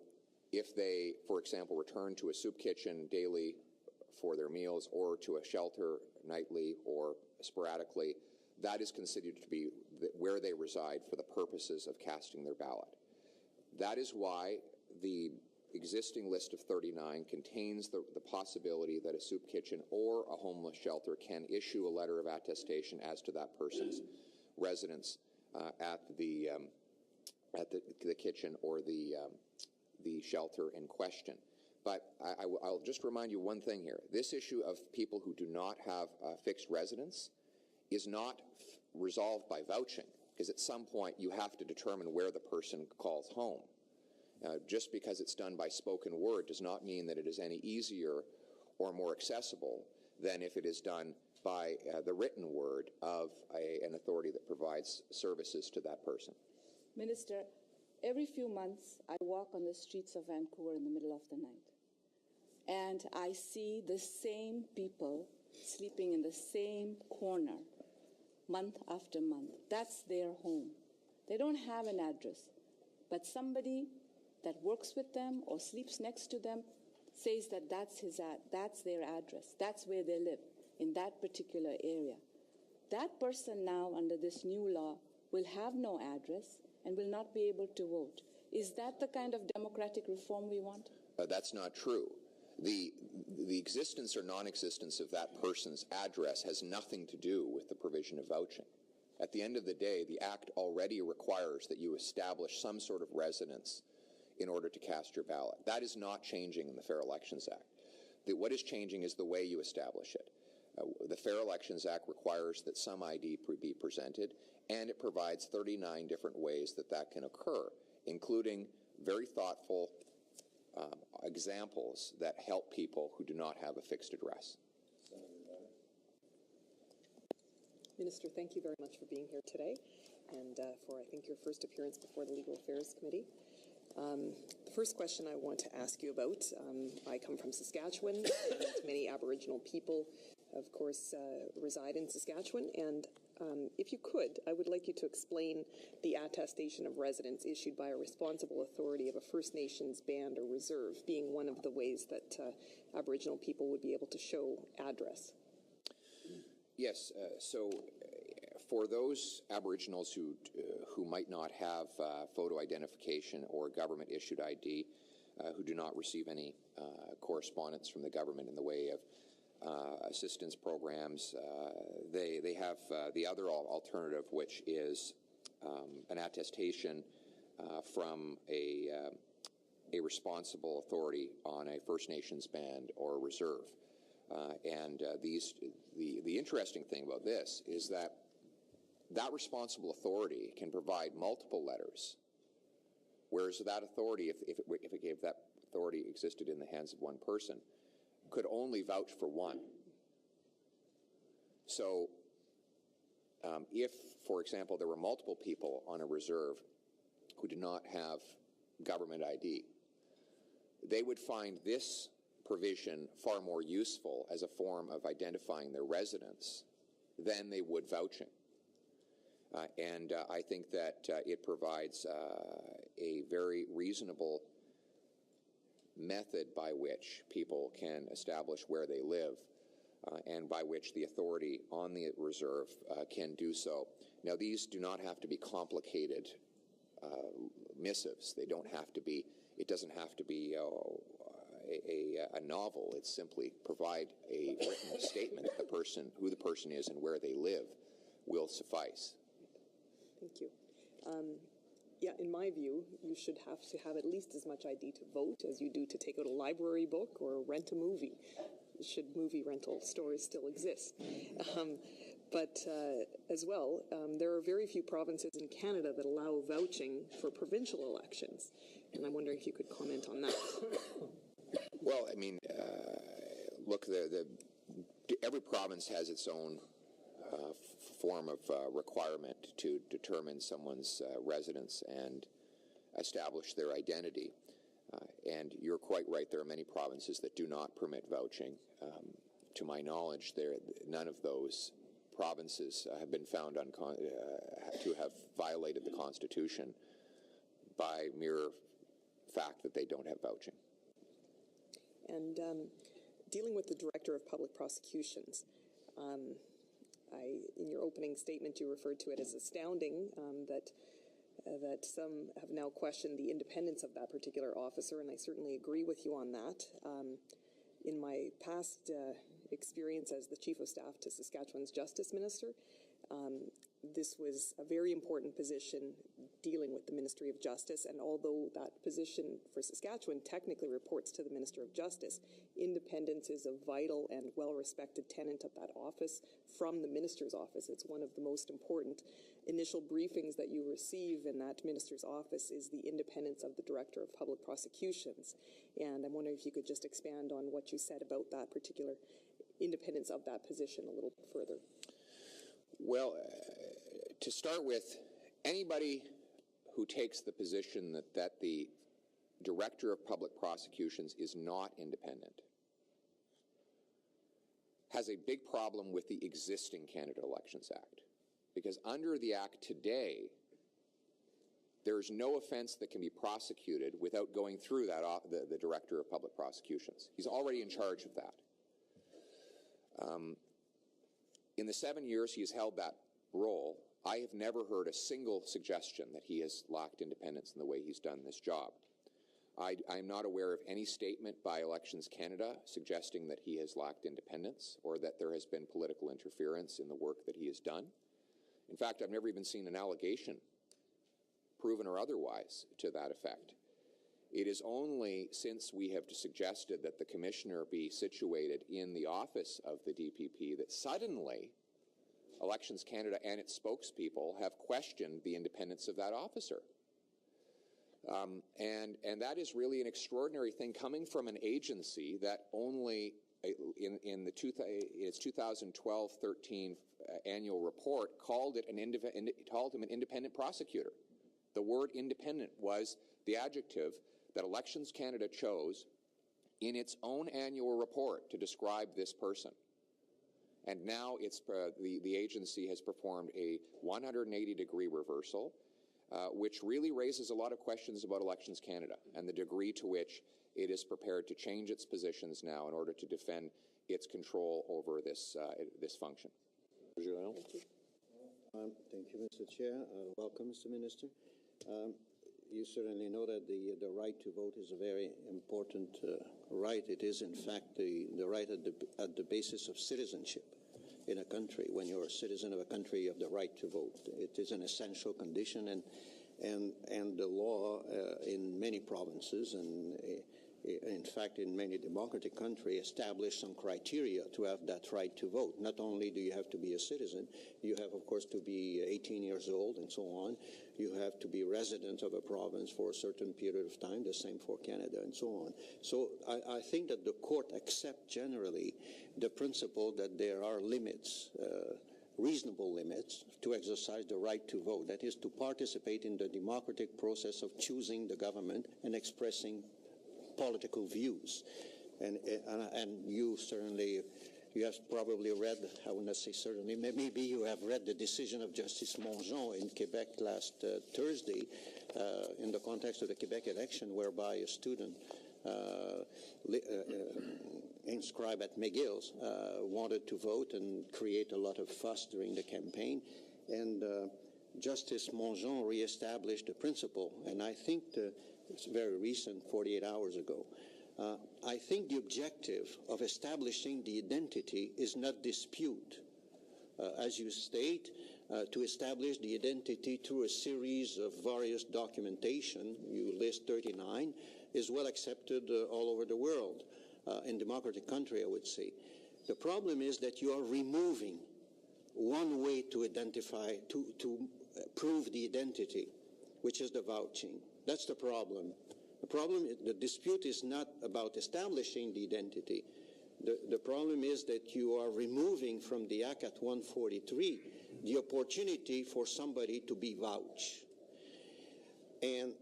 S2: if they, for example, return to a soup kitchen daily for their meals or to a shelter nightly or sporadically, that is considered to be where they reside for the purposes of casting their ballot. That is why the existing list of 39 contains the possibility that a soup kitchen or a homeless shelter can issue a letter of attestation as to that person's residence at the kitchen or the shelter in question. But I'll just remind you one thing here. This issue of people who do not have a fixed residence is not resolved by vouching, because at some point you have to determine where the person calls home. Just because it's done by spoken word does not mean that it is any easier or more accessible than if it is done by the written word of an authority that provides services to that person.
S5: Minister, every few months I walk on the streets of Vancouver in the middle of the night, and I see the same people sleeping in the same corner month after month. That's their home. They don't have an address, but somebody that works with them or sleeps next to them says that that's their address. That's where they live, in that particular area. That person now, under this new law, will have no address and will not be able to vote. Is that the kind of democratic reform we want?
S2: That's not true. The existence or non-existence of that person's address has nothing to do with the provision of vouching. At the end of the day, the Act already requires that you establish some sort of residence in order to cast your ballot. That is not changing in the Fair Elections Act. What is changing is the way you establish it. The Fair Elections Act requires that some ID be presented, and it provides 39 different ways that that can occur, including very thoughtful examples that help people who do not have a fixed address.
S7: Minister, thank you very much for being here today and for, I think, your first appearance before the Legal Affairs Committee. The first question I want to ask you about, I come from Saskatchewan, and many Aboriginal people, of course, reside in Saskatchewan, and if you could, I would like you to explain the attestation of residence issued by a responsible authority of a First Nations band or reserve, being one of the ways that Aboriginal people would be able to show address.
S2: Yes, so For those Aboriginals who might not have photo identification or government-issued ID, who do not receive any correspondence from the government in the way of assistance programs, they have the other alternative, which is an attestation from a responsible authority on a First Nations band or reserve. The interesting thing about this is that responsible authority can provide multiple letters, whereas that authority, if that authority existed in the hands of one person, could only vouch for one. So if, for example, there were multiple people on a reserve who did not have government ID, they would find this provision far more useful as a form of identifying their residence than they would vouching. I think that it provides a very reasonable method by which people can establish where they live and by which the authority on the reserve can do so. Now, these do not have to be complicated missives. They don't have to be, it doesn't have to be a novel. It's simply provide a written statement of the person, who the person is and where they live, will suffice.
S7: Thank you. Yeah, in my view, you should have to have at least as much ID to vote as you do to take out a library book or rent a movie, should movie rental stores still exist. But as well, there are very few provinces in Canada that allow vouching for provincial elections, and I'm wondering if you could comment on that.
S2: Well, I mean, look, every province has its own form of requirement to determine someone's residence and establish their identity. And you're quite right, there are many provinces that do not permit vouching. To my knowledge, none of those provinces have been found to have violated the Constitution by mere fact that they don't have vouching.
S7: And dealing with the Director of Public Prosecutions, in your opening statement, you referred to it as astounding that some have now questioned the independence of that particular officer, and I certainly agree with you on that. In my past experience as the Chief of Staff to Saskatchewan's Justice Minister, this was a very important position dealing with the Ministry of Justice, and although that position for Saskatchewan technically reports to the Minister of Justice, independence is a vital and well-respected tenet of that office from the Minister's office. It's one of the most important initial briefings that you receive in that Minister's office is the independence of the Director of Public Prosecutions. And I'm wondering if you could just expand on what you said about that particular independence of that position a little further.
S2: Well, to start with, anybody who takes the position that the Director of Public Prosecutions is not independent has a big problem with the existing Canada Elections Act. Because under the Act today, there is no offense that can be prosecuted without going through the Director of Public Prosecutions. He's already in charge of that. In the 7 years he has held that role, I have never heard a single suggestion that he has lacked independence in the way he's done this job. I'm not aware of any statement by Elections Canada suggesting that he has lacked independence or that there has been political interference in the work that he has done. In fact, I've never even seen an allegation, proven or otherwise, to that effect. It is only since we have suggested that the Commissioner be situated in the office of the DPP that suddenly Elections Canada and its spokespeople have questioned the independence of that officer. And that is really an extraordinary thing coming from an agency that only in its 2012-13 annual report called him an independent prosecutor. The word independent was the adjective that Elections Canada chose in its own annual report to describe this person. And now the agency has performed a 180-degree reversal, which really raises a lot of questions about Elections Canada and the degree to which it is prepared to change its positions now in order to defend its control over this function.
S8: Thank you, Mr. Chair. Welcome, Mr. Minister. You certainly know that the right to vote is a very important right. It is, in fact, the right at the basis of citizenship in a country. When you're a citizen of a country, you have the right to vote. It is an essential condition, and the law in many provinces and in fact in many democratic countries establish some criteria to have that right to vote. Not only do you have to be a citizen, you have of course to be 18 years old and so on. You have to be resident of a province for a certain period of time, the same for Canada and so on. So I think that the court accepts generally the principle that there are limits, reasonable limits to exercise the right to vote. That is to participate in the democratic process of choosing the government and expressing political views. And you certainly, you have probably read, I would not say certainly, maybe you have read the decision of Justice Mongeon in Quebec last Thursday in the context of the Quebec election, whereby a student inscribed at McGill's wanted to vote and create a lot of fuss during the campaign. And Justice Mongeon reestablished the principle, and I think it's very recent, 48 hours ago. I think the objective of establishing the identity is not dispute. As you state, to establish the identity through a series of various documentation, you list 39, is well accepted all over the world, in democratic country, I would say. The problem is that you are removing one way to identify, to prove the identity, which is the vouching. That's the problem. The dispute is not about establishing the identity. The problem is that you are removing from the Act at 143 the opportunity for somebody to be vouched. And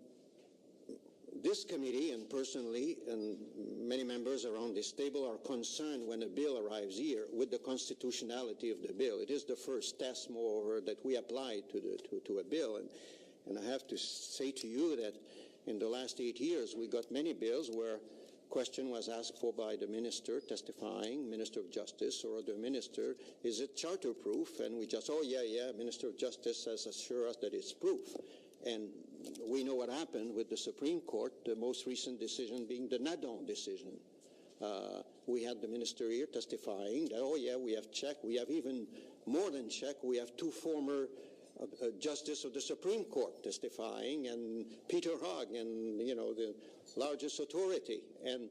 S8: this committee, and personally, and many members around this table are concerned when a bill arrives here with the constitutionality of the bill. It is the first test, moreover, that we apply to a bill. And I have to say to you that in the last 8 years, we got many bills where question was asked for by the minister testifying, Minister of Justice, or the minister, is it charter-proof? And we just, oh, yeah, Minister of Justice has assured us that it's proof. And we know what happened with the Supreme Court, the most recent decision being the Nadon decision. We had the minister here testifying that, oh, yeah, we have checked. We have even more than checked. We have two former Justice of the Supreme Court testifying, and Peter Hogg, and the largest authority, and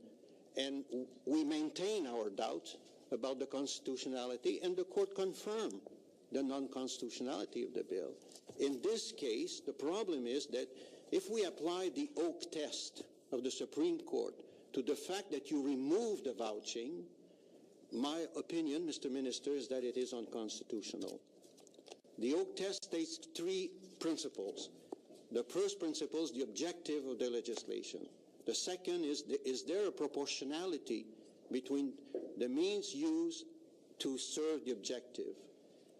S8: we maintain our doubt about the constitutionality, and the court confirmed the non-constitutionality of the bill. In this case, the problem is that if we apply the Oak test of the Supreme Court to the fact that you remove the vouching, my opinion, Mr. Minister, is that it is unconstitutional. The Oak test states three principles. The first principle is the objective of the legislation. The second is there a proportionality between the means used to serve the objective?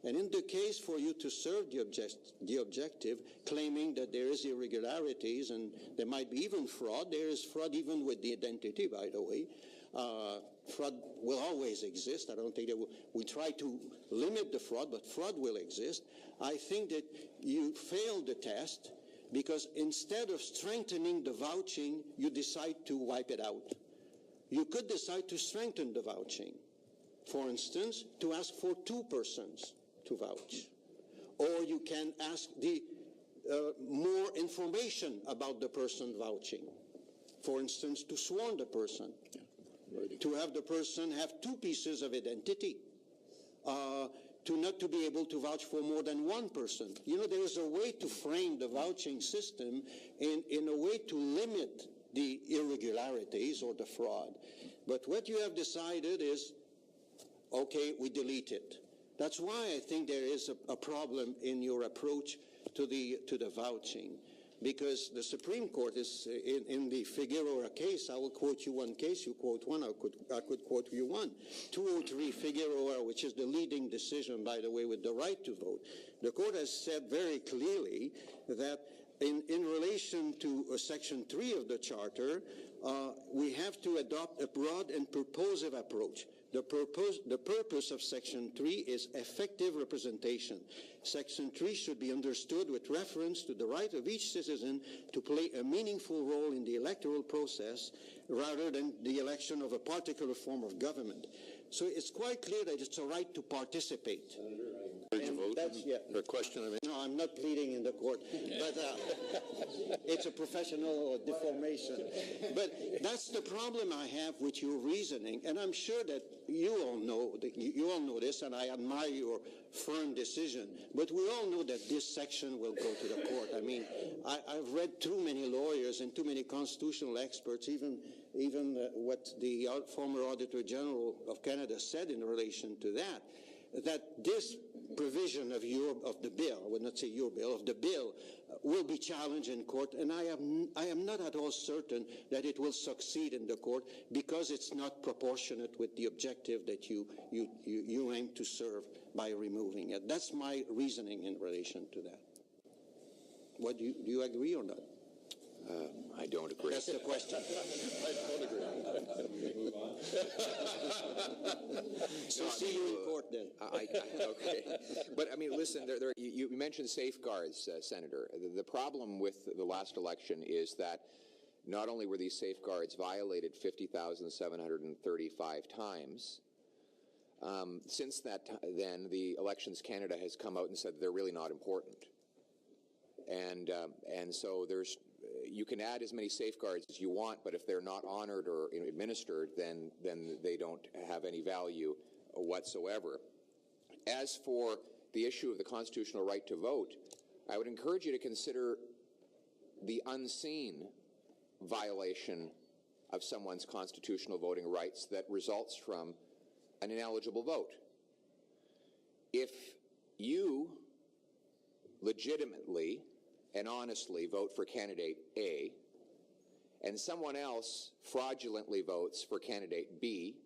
S8: And in the case for you to serve the objective, claiming that there is irregularities and there might be even fraud, there is fraud even with the identity, by the way. Fraud will always exist. I don't think that we try to limit the fraud, but fraud will exist. I think that you failed the test because instead of strengthening the vouching, you decide to wipe it out. You could decide to strengthen the vouching. For instance, to ask for two persons to vouch. Or you can ask more information about the person vouching. For instance, to sworn the person. To have the person have two pieces of identity. To not to be able to vouch for more than one person. There is a way to frame the vouching system in a way to limit the irregularities or the fraud. But what you have decided is, okay, we delete it. That's why I think there is a problem in your approach to the vouching. Because the Supreme Court is, in the Figueroa case, I will quote you one case, you quote one, I could quote you one. 203 Figueroa, which is the leading decision, by the way, with the right to vote. The court has said very clearly that in relation to Section 3 of the Charter, we have to adopt a broad and purposive approach. The purpose of Section 3 is effective representation. Section 3 should be understood with reference to the right of each citizen to play a meaningful role in the electoral process rather than the election of a particular form of government. So it's quite clear that it's a right to participate.
S1: Or question, I mean.
S8: No, I'm not pleading in the court, but it's a professional deformation. But that's the problem I have with your reasoning, and I'm sure that you all know this, and I admire your firm decision. But we all know that this section will go to the court. I mean, I've read too many lawyers and too many constitutional experts, even what the former Auditor General of Canada said in relation to that this provision of the bill, I would not say your bill, of the bill, will be challenged in court, and I am not at all certain that it will succeed in the court because it's not proportionate with the objective that you aim to serve by removing it. That's my reasoning in relation to that. What do you agree or not?
S2: I don't agree.
S8: That's the question.
S1: I don't agree. Move on.
S8: So see you in court then.
S2: Okay. But, I mean, listen, you mentioned safeguards, Senator. The problem with the last election is that not only were these safeguards violated 50,735 times, since then, the Elections Canada has come out and said they're really not important. And so you can add as many safeguards as you want, but if they're not honored or administered, then they don't have any value whatsoever. As for the issue of the constitutional right to vote, I would encourage you to consider the unseen violation of someone's constitutional voting rights that results from an ineligible vote. If you legitimately and honestly vote for candidate A, and someone else fraudulently votes for candidate B,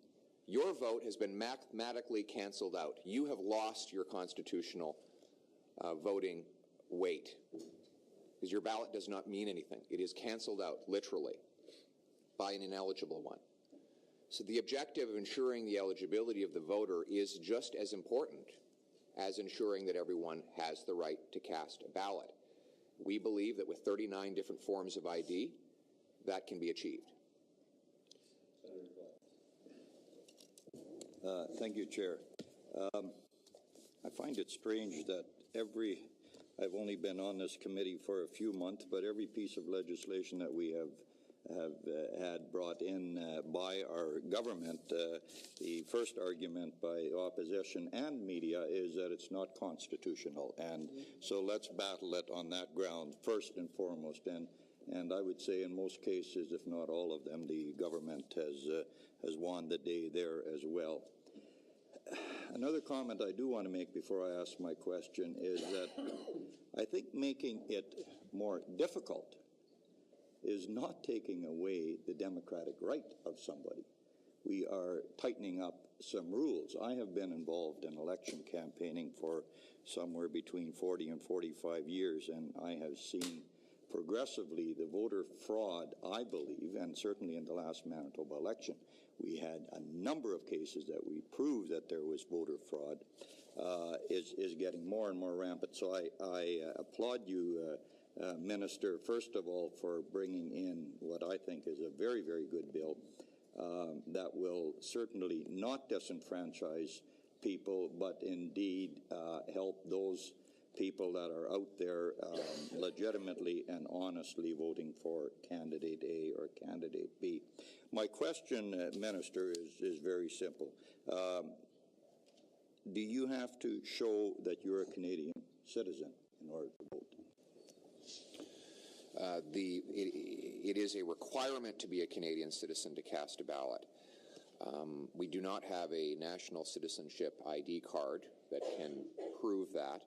S2: your vote has been mathematically canceled out. You have lost your constitutional voting weight because your ballot does not mean anything. It is canceled out, literally, by an ineligible one. So the objective of ensuring the eligibility of the voter is just as important as ensuring that everyone has the right to cast a ballot. We believe that with 39 different forms of ID, that can be achieved.
S9: Thank you, Chair. I find it strange that I've only been on this committee for a few months, but every piece of legislation that we have had brought in by our government, the first argument by opposition and media is that it's not constitutional. And so let's battle it on that ground first and foremost. And I would say in most cases, if not all of them, the government has won the day there as well. Another comment I do want to make before I ask my question is that I think making it more difficult is not taking away the democratic right of somebody. We are tightening up some rules. I have been involved in election campaigning for somewhere between 40 and 45 years, and I have seen progressively the voter fraud, I believe, and certainly in the last Manitoba election, we had a number of cases that we proved that there was voter fraud, is getting more and more rampant. So I applaud you, Minister, first of all, for bringing in what I think is a very, very good bill that will certainly not disenfranchise people, but indeed help those people that are out there legitimately and honestly voting for candidate A or candidate B. My question, Minister, is very simple. Do you have to show that you're a Canadian citizen in order to vote?
S2: It is a requirement to be a Canadian citizen to cast a ballot. We do not have a national citizenship ID card that can prove that.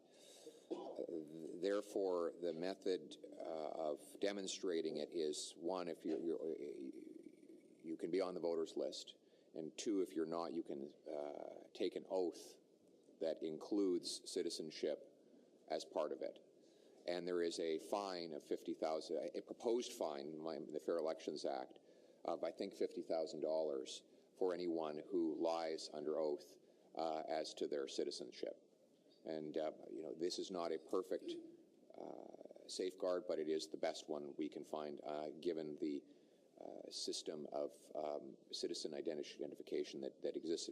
S2: Therefore, the method of demonstrating it is, one, if you can be on the voters list, and two, if you're not, you can take an oath that includes citizenship as part of it. And there is a fine of $50,000, a proposed fine in the Fair Elections Act of, I think, $50,000 for anyone who lies under oath as to their citizenship. And, this is not a perfect safeguard, but it is the best one we can find, given the system of citizen identification that exists,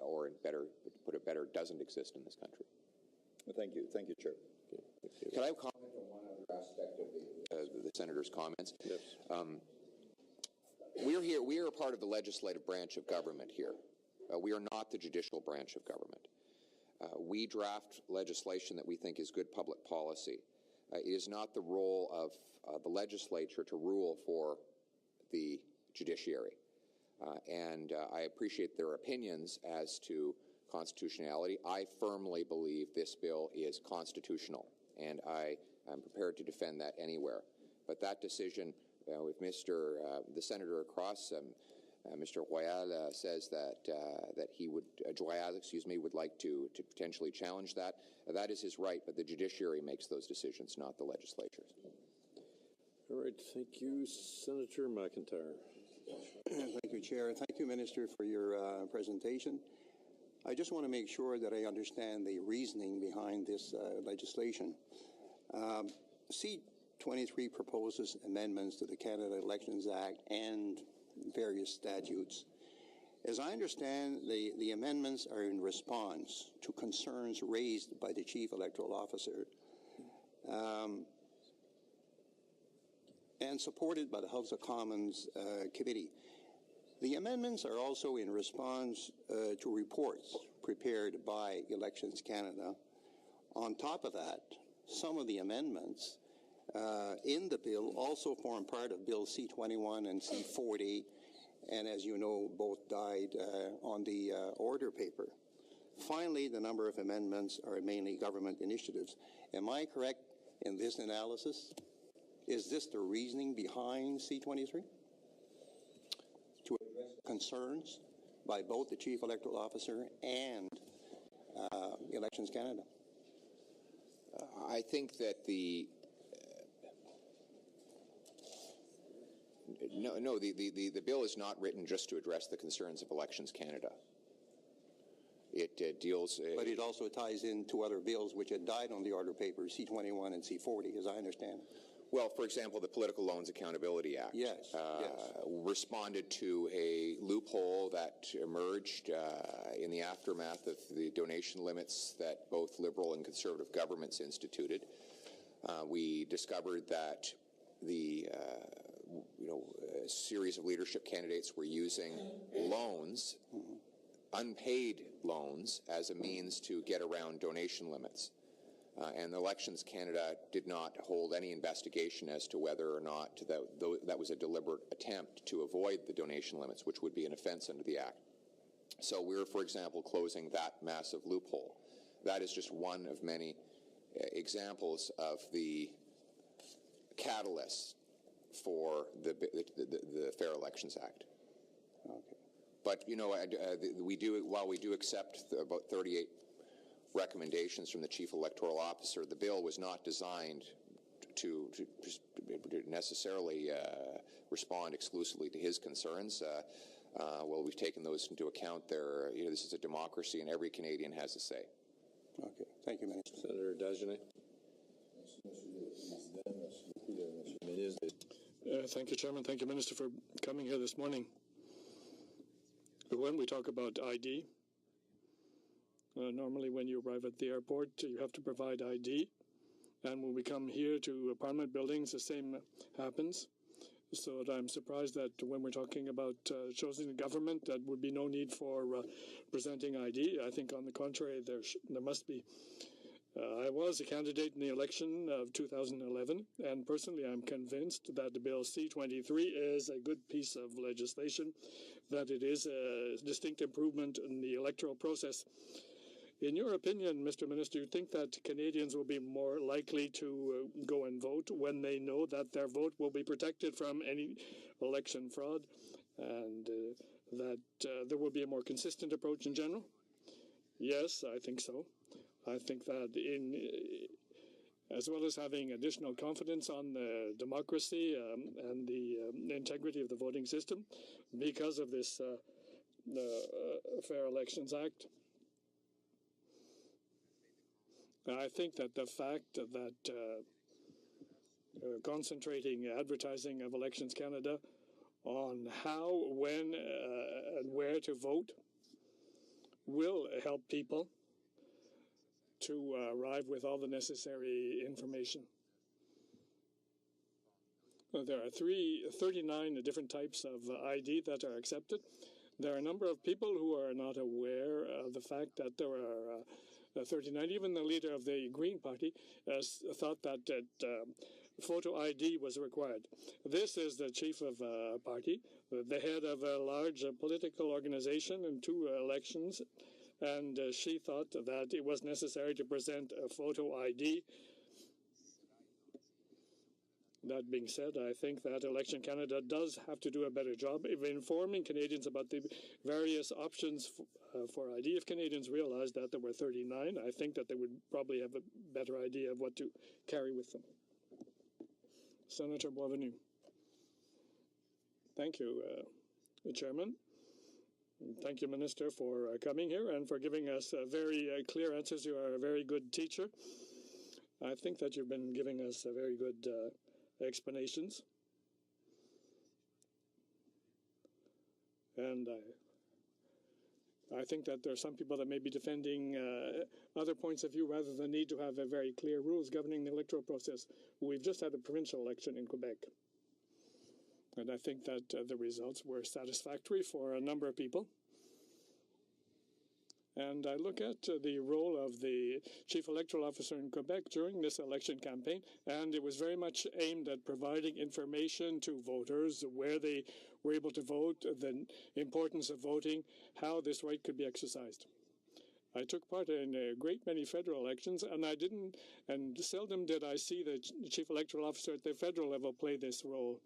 S2: or better, put it better, doesn't exist in this country.
S9: Thank you. Thank you, Chair.
S2: Okay. Can I have comment on one other aspect of the Senator's comments?
S1: Yes.
S2: We're here. We are a part of the legislative branch of government here. We are not the judicial branch of government. We draft legislation that we think is good public policy. It is not the role of the legislature to rule for the judiciary. And I appreciate their opinions as to constitutionality. I firmly believe this bill is constitutional, and I am prepared to defend that anywhere. But that decision, with the senator across, Mr. Royal says that he would, would like to potentially challenge that. That is his right, but the judiciary makes those decisions, not the legislatures.
S1: All right. Thank you, Senator McIntyre.
S8: Thank you, Chair. Thank you, Minister, for your presentation. I just want to make sure that I understand the reasoning behind this legislation. C-23 proposes amendments to the Canada Elections Act and various statutes. As I understand, the amendments are in response to concerns raised by the Chief Electoral Officer and supported by the House of Commons Committee. The amendments are also in response to reports prepared by Elections Canada. On top of that, some of the amendments in the bill also form part of Bill C-21 and C-40, and as you know, both died on the order paper. Finally, the number of amendments are mainly government initiatives. Am I correct in this analysis? Is this the reasoning behind C-23? To address concerns by both the Chief Electoral Officer and Elections Canada?
S2: I think that the bill is not written just to address the concerns of Elections Canada. It deals...
S8: but it also ties in two other bills which had died on the order paper, C-21 and C-40, as I understand.
S2: Well, for example, the Political Loans Accountability Act responded to a loophole that emerged in the aftermath of the donation limits that both Liberal and Conservative governments instituted. We discovered that the a series of leadership candidates were using loans, unpaid loans, as a means to get around donation limits. And Elections Canada did not hold any investigation as to whether or not that was a deliberate attempt to avoid the donation limits, which would be an offense under the Act. So we're, for example, closing that massive loophole. That is just one of many examples of the catalyst for the Fair Elections Act.
S8: Okay.
S2: But, while we do accept about 38 recommendations from the Chief Electoral Officer, the bill was not designed to necessarily respond exclusively to his concerns. Well, we've taken those into account. This is a democracy, and every Canadian has a say.
S8: Okay. Thank you, Minister.
S1: Senator Dagenet.
S3: Thank you, Chairman. Thank you, Minister, for coming here this morning. When we talk about ID, normally when you arrive at the airport, you have to provide ID. And when we come here to Parliament buildings, the same happens. So I'm surprised that when we're talking about choosing a government, that would be no need for presenting ID. I think, on the contrary, there must be. I was a candidate in the election of 2011, and personally I'm convinced that the Bill C-23 is a good piece of legislation, that it is a distinct improvement in the electoral process. In your opinion, Mr. Minister, you think that Canadians will be more likely to go and vote when they know that their vote will be protected from any election fraud, and that there will be a more consistent approach in general? Yes, I think so. I think that as well as having additional confidence on the democracy and the integrity of the voting system, because of this Fair Elections Act. I think that the fact that concentrating advertising of Elections Canada on how, when, and where to vote will help people to arrive with all the necessary information. There are 39 different types of ID that are accepted. There are a number of people who are not aware of the fact that there are 39. Even the leader of the Green Party thought that photo ID was required. This is the chief of a party, the head of a large political organization in 2 elections, and she thought that it was necessary to present a photo ID. That being said, I think that Election Canada does have to do a better job of informing Canadians about the various options for ID. If Canadians realized that there were 39, I think that they would probably have a better idea of what to carry with them. Senator Boisvenu. Thank you, Chairman. Thank you, Minister, for coming here and for giving us very clear answers. You are a very good teacher. I think that you've been giving us a very good explanations. And I think that there are some people that may be defending other points of view rather than need to have a very clear rules governing the electoral process. We've just had a provincial election in Quebec. And I think that the results were satisfactory for a number of people. And I look at the role of the Chief Electoral Officer in Quebec during this election campaign, and it was very much aimed at providing information to voters, where they were able to vote, the importance of voting, how this right could be exercised. I took part in a great many federal elections, and seldom did I see the Chief Electoral Officer at the federal level play this role,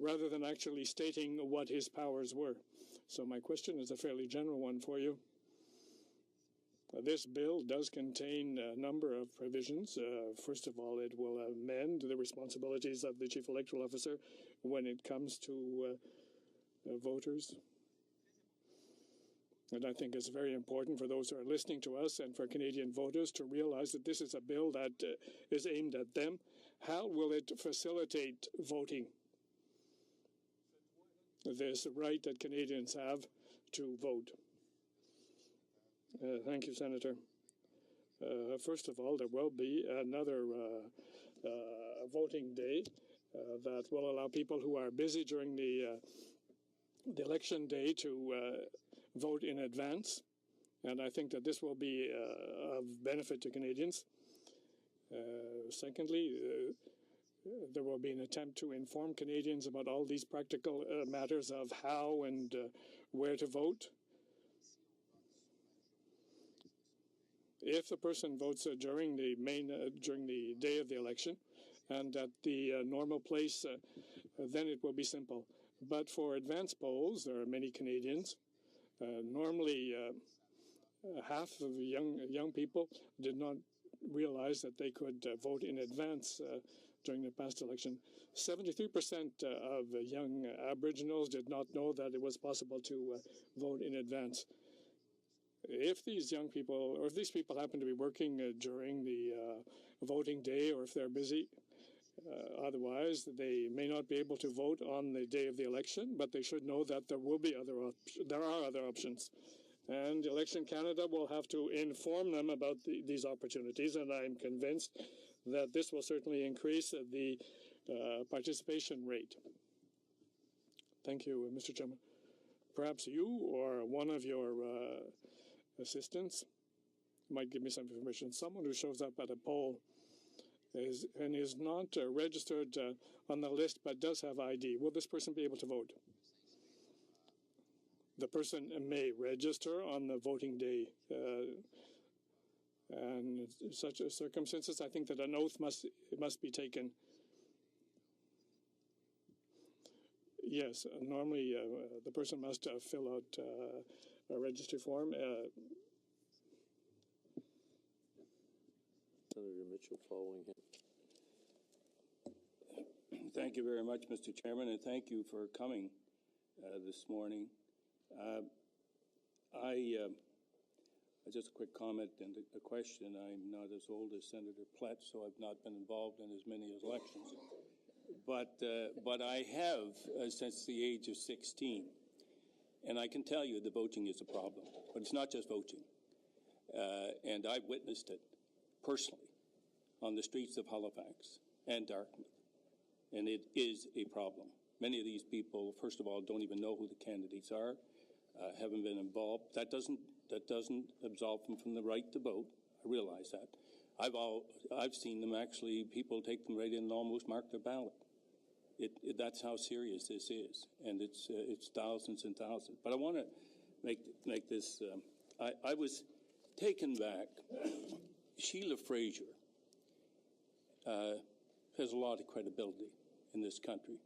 S3: rather than actually stating what his powers were. So my question is a fairly general one for you. This bill does contain a number of provisions. First of all, it will amend the responsibilities of the Chief Electoral Officer when it comes to voters. And I think it's very important for those who are listening to us and for Canadian voters to realize that this is a bill that is aimed at them. How will it facilitate voting? This right that Canadians have to vote. Thank you, Senator. First of all, there will be another voting day that will allow people who are busy during the election day to vote in advance. And I think that this will be of benefit to Canadians. Secondly, there will be an attempt to inform Canadians about all these practical matters of how and where to vote. If the person votes during the day of the election and at the normal place, then it will be simple. But for advance polls, there are many Canadians. Normally, half of the young people did not realize that they could vote in advance during the past election. 73% of young Aboriginals did not know that it was possible to vote in advance. If these young people, or if these people happen to be working during the voting day, or if they're busy, otherwise they may not be able to vote on the day of the election, but they should know that there are other options. And Election Canada will have to inform them about these opportunities, and I'm convinced that this will certainly increase the participation rate. Thank you, Mr. Chairman. Perhaps you or one of your assistants might give me some information. Someone who shows up at a poll is not registered on the list but does have ID. Will this person be able to vote? The person may register on the voting day. And in such circumstances, I think that an oath must be taken. Yes, normally the person must fill out a registry form.
S1: Senator Mitchell following him.
S10: Thank you very much, Mr. Chairman, and thank you for coming this morning. Just a quick comment and a question. I'm not as old as Senator Platt, so I've not been involved in as many elections. But I have since the age of 16. And I can tell you the voting is a problem. But it's not just voting. And I've witnessed it personally on the streets of Halifax and Dartmouth. And it is a problem. Many of these people, first of all, don't even know who the candidates are, haven't been involved. That doesn't absolve them from the right to vote. I realize that. I've seen them actually, people take them right in and almost mark their ballot. That's how serious this is, and it's thousands and thousands. But I want to make this. I was taken back. Sheila Fraser has a lot of credibility in this country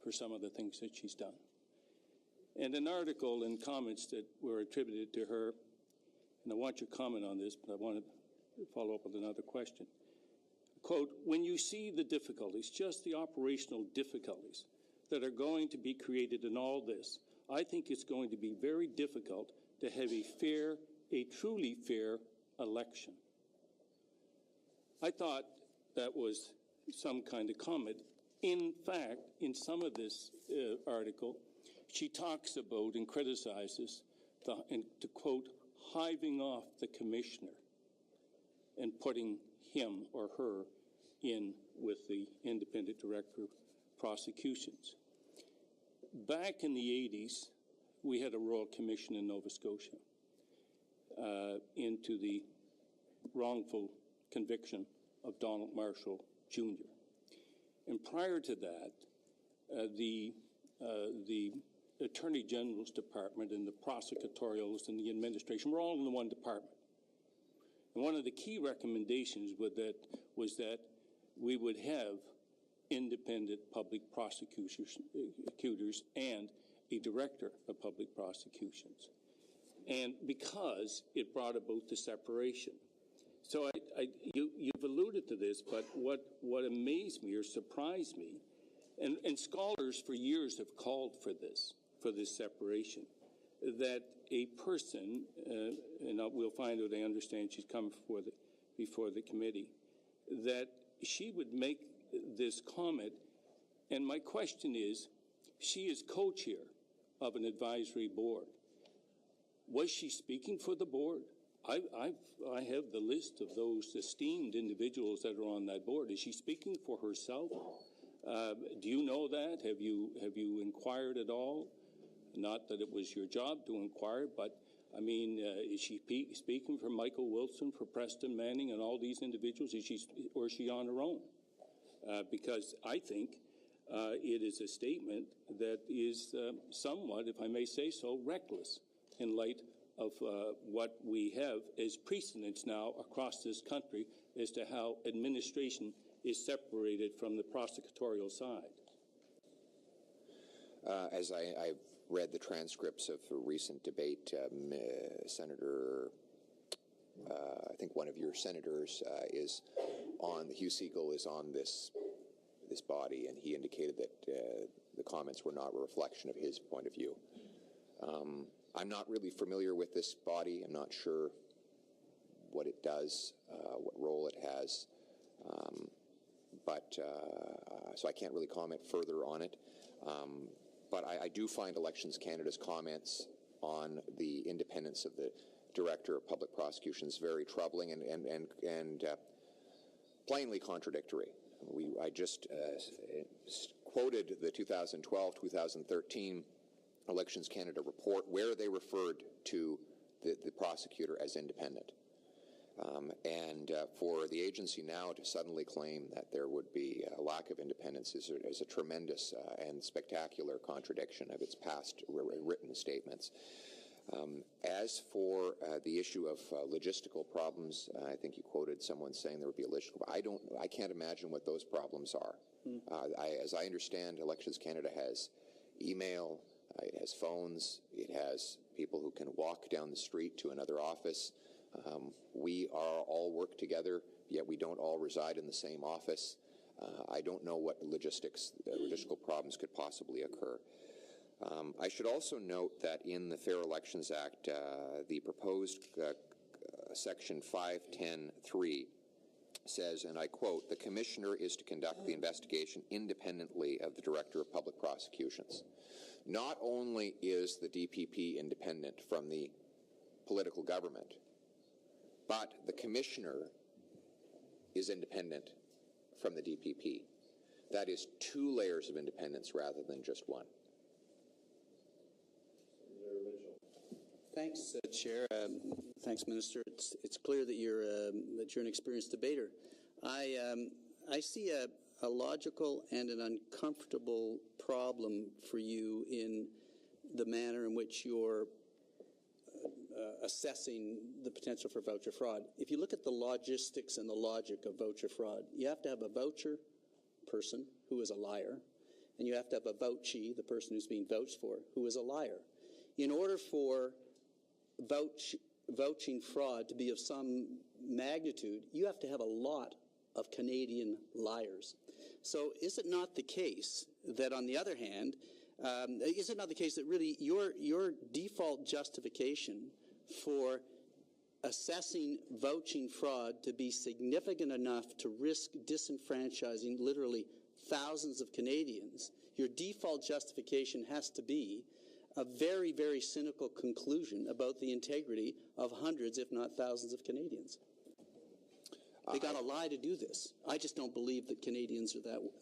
S10: for some of the things that she's done. And an article and comments that were attributed to her, and I want your comment on this, but I want to follow up with another question. Quote, when you see the difficulties, just the operational difficulties that are going to be created in all this, I think it's going to be very difficult to have a truly fair election. I thought that was some kind of comment. In fact, in some of this article, she talks about and criticizes, and to quote, hiving off the commissioner and putting him or her in with the independent director of prosecutions. Back in the 80s, we had a royal commission in Nova Scotia into the wrongful conviction of Donald Marshall Jr. And prior to that, the Attorney General's Department and the prosecutorials and the administration were all in the one department. And one of the key recommendations was that we would have independent public prosecutors and a director of public prosecutions. And because it brought about the separation. So you've alluded to this, but what amazed me or surprised me, and scholars for years have called for this separation, that a person, and we'll find out, I understand she's come before the committee, that she would make this comment, and my question is, she is co-chair of an advisory board. Was she speaking for the board? I have the list of those esteemed individuals that are on that board. Is she speaking for herself? Do you know that? Have you inquired at all? Not that it was your job to inquire, but I mean, is she speaking for Michael Wilson, for Preston Manning, and all these individuals? Or is she on her own? Because I think it is a statement that is somewhat, if I may say so, reckless in light of what we have as precedents now across this country as to how administration is separated from the prosecutorial side.
S2: As I've read the transcripts of a recent debate, Senator, I think one of your senators is on, Hugh Segal is on this body, and he indicated that the comments were not a reflection of his point of view. I'm not really familiar with this body. I'm not sure what it does, what role it has, so I can't really comment further on it. But I do find Elections Canada's comments on the independence of the Director of Public Prosecutions very troubling and plainly contradictory. I just quoted the 2012-2013 Elections Canada report where they referred to the prosecutor as independent. For the agency now to suddenly claim that there would be a lack of independence is a tremendous and spectacular contradiction of its past written statements. As for the issue of logistical problems, I think you quoted someone saying there would be a logistical. I can't imagine what those problems are. As I understand, Elections Canada has email, it has phones, it has people who can walk down the street to another office. We all work together, yet we don't all reside in the same office. I don't know what logistical problems could possibly occur. I should also note that in the Fair Elections Act, the proposed Section 510(3) says, and I quote, "The Commissioner is to conduct the investigation independently of the Director of Public Prosecutions." Not only is the DPP independent from the political government, but the Commissioner is independent from the DPP. That is 2 layers of independence rather than just one.
S11: Thanks, Chair. Thanks, Minister. It's clear that you're an experienced debater. I see a logical and an uncomfortable problem for you in the manner in which you're assessing the potential for voucher fraud. If you look at the logistics and the logic of voucher fraud, you have to have a voucher person who is a liar, and you have to have a vouchee, the person who's being vouched for, who is a liar. In order for vouching fraud to be of some magnitude, you have to have a lot of Canadian liars. So is it not the case that, on the other hand, is it not the case that really your default justification for assessing vouching fraud to be significant enough to risk disenfranchising literally thousands of Canadians, your default justification has to be a very, very cynical conclusion about the integrity of hundreds, if not thousands, of Canadians? They got to lie to do this. I just don't believe that Canadians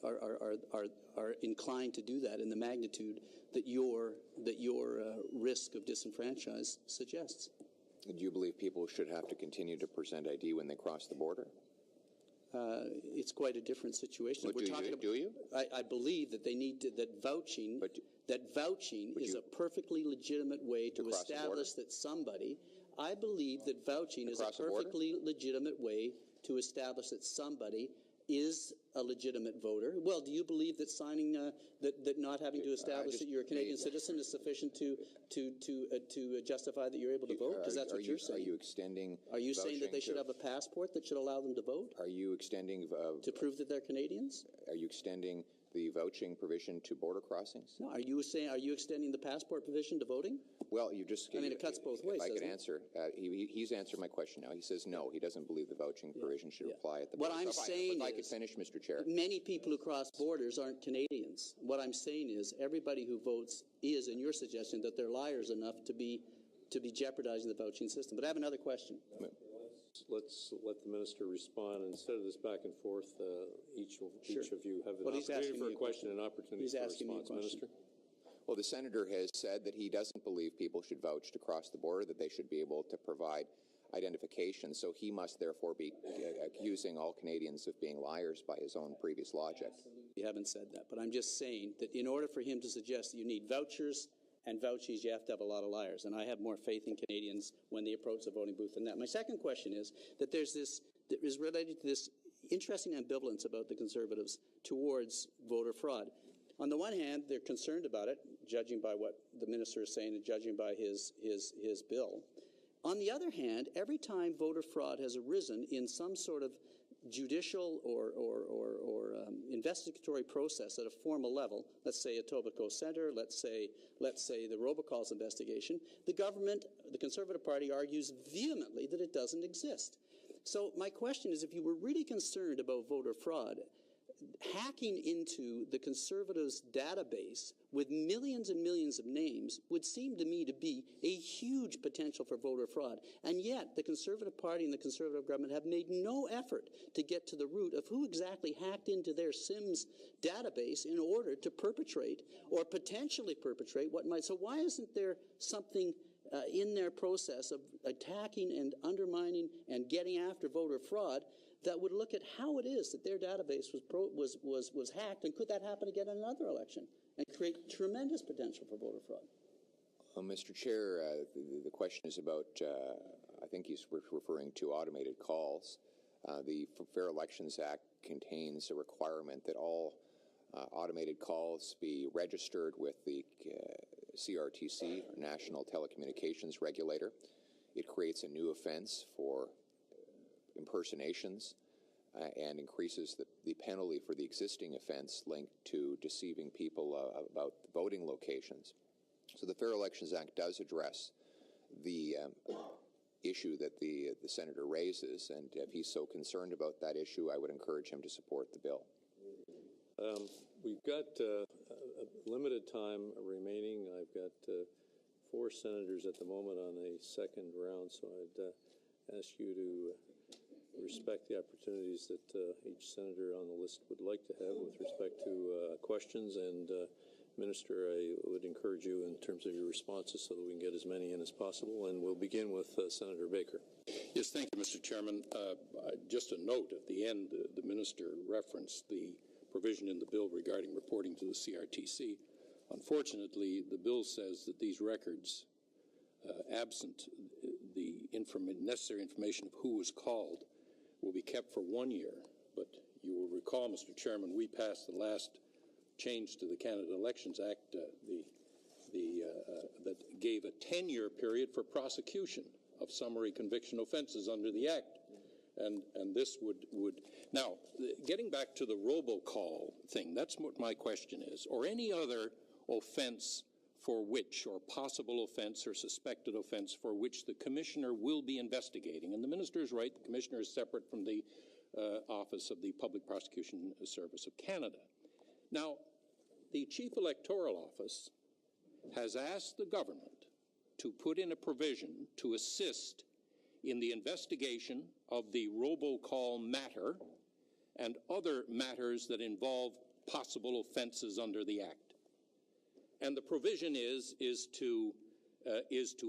S11: are inclined to do that in the magnitude that your risk of disenfranchise suggests.
S2: Do you believe people should have to continue to present ID when they cross the border?
S11: It's quite a different situation.
S2: Do you?
S11: I believe that they need to, that vouching is a perfectly legitimate way to establish that somebody. I believe that vouching is a perfectly legitimate way to establish that somebody is a legitimate voter. Well, do you believe that signing that not having to establish that you're a Canadian citizen is sufficient to justify that you're able to vote? Because that's what you're saying.
S2: Are you extending?
S11: Are you saying that they should have a passport that should allow them to vote?
S2: Are you extending
S11: to prove that they're Canadians?
S2: Are you extending the vouching provision to border crossings?
S11: No. Are you extending the passport provision to voting?
S2: Well, you just.
S11: I mean, it cuts both ways.
S2: If I could answer, he's answered my question now. He says no, he doesn't believe the vouching provision should apply at the border.
S11: What I'm saying
S2: is, if I could finish, Mr. Chair.
S11: Many people who cross borders aren't Canadians. What I'm saying is everybody who votes is, in your suggestion, that they're liars enough to be jeopardizing the vouching system. But I have another question.
S1: Let's let the minister respond. Instead of this back and forth, each of you have an opportunity for a question and an opportunity for a response. Minister?
S2: Well, the senator has said that he doesn't believe people should vouch to cross the border, that they should be able to provide identification, so he must therefore be accusing all Canadians of being liars by his own previous logic.
S11: You haven't said that, but I'm just saying that in order for him to suggest that you need vouchers and vouchees, you have to have a lot of liars, and I have more faith in Canadians when they approach the voting booth than that. My second question is that that is related to this interesting ambivalence about the Conservatives towards voter fraud. On the one hand, they're concerned about it, judging by what the minister is saying and judging by his bill. On the other hand, every time voter fraud has arisen in some sort of judicial or investigatory process at a formal level, let's say Etobicoke Centre, let's say the robocalls investigation, the government, the Conservative Party, argues vehemently that it doesn't exist. So my question is, if you were really concerned about voter fraud, hacking into the Conservatives' database with millions and millions of names would seem to me to be a huge potential for voter fraud. And yet, the Conservative Party and the Conservative government have made no effort to get to the root of who exactly hacked into their SIMS database in order to perpetrate or potentially perpetrate what might. So why isn't there something in their process of attacking and undermining and getting after voter fraud that would look at how it is that their database was hacked, and could that happen again in another election and create tremendous potential for voter fraud?
S2: Well, Mr. Chair, the question is about, I think he's referring to automated calls. The Fair Elections Act contains a requirement that all automated calls be registered with the CRTC, National Telecommunications Regulator. It creates a new offense for impersonations and increases the penalty for the existing offense linked to deceiving people about voting locations. So the Fair Elections Act does address the issue that the senator raises, and if he's so concerned about that issue, I would encourage him to support the bill.
S1: We've got a limited time remaining. I've got 4 senators at the moment on a second round, so I'd ask you to respect the opportunities that each senator on the list would like to have with respect to questions. And Minister, I would encourage you in terms of your responses so that we can get as many in as possible. And we'll begin with Senator Baker.
S4: Yes, thank you, Mr. Chairman. Just a note at the end, the minister referenced the provision in the bill regarding reporting to the CRTC. Unfortunately, the bill says that these records, absent the necessary information of who was called, will be kept for 1 year. But you will recall, Mr. Chairman, we passed the last change to the Canada Elections Act that gave a 10-year period for prosecution of summary conviction offenses under the Act. And this would now, getting back to the robocall thing, that's what my question is, or any other offense for which, or possible offense or suspected offense for which the commissioner will be investigating. And the minister is right, the commissioner is separate from the Office of the Public Prosecution Service of Canada. Now, the Chief Electoral Office has asked the government to put in a provision to assist in the investigation of the robocall matter and other matters that involve possible offenses under the Act. And the provision is to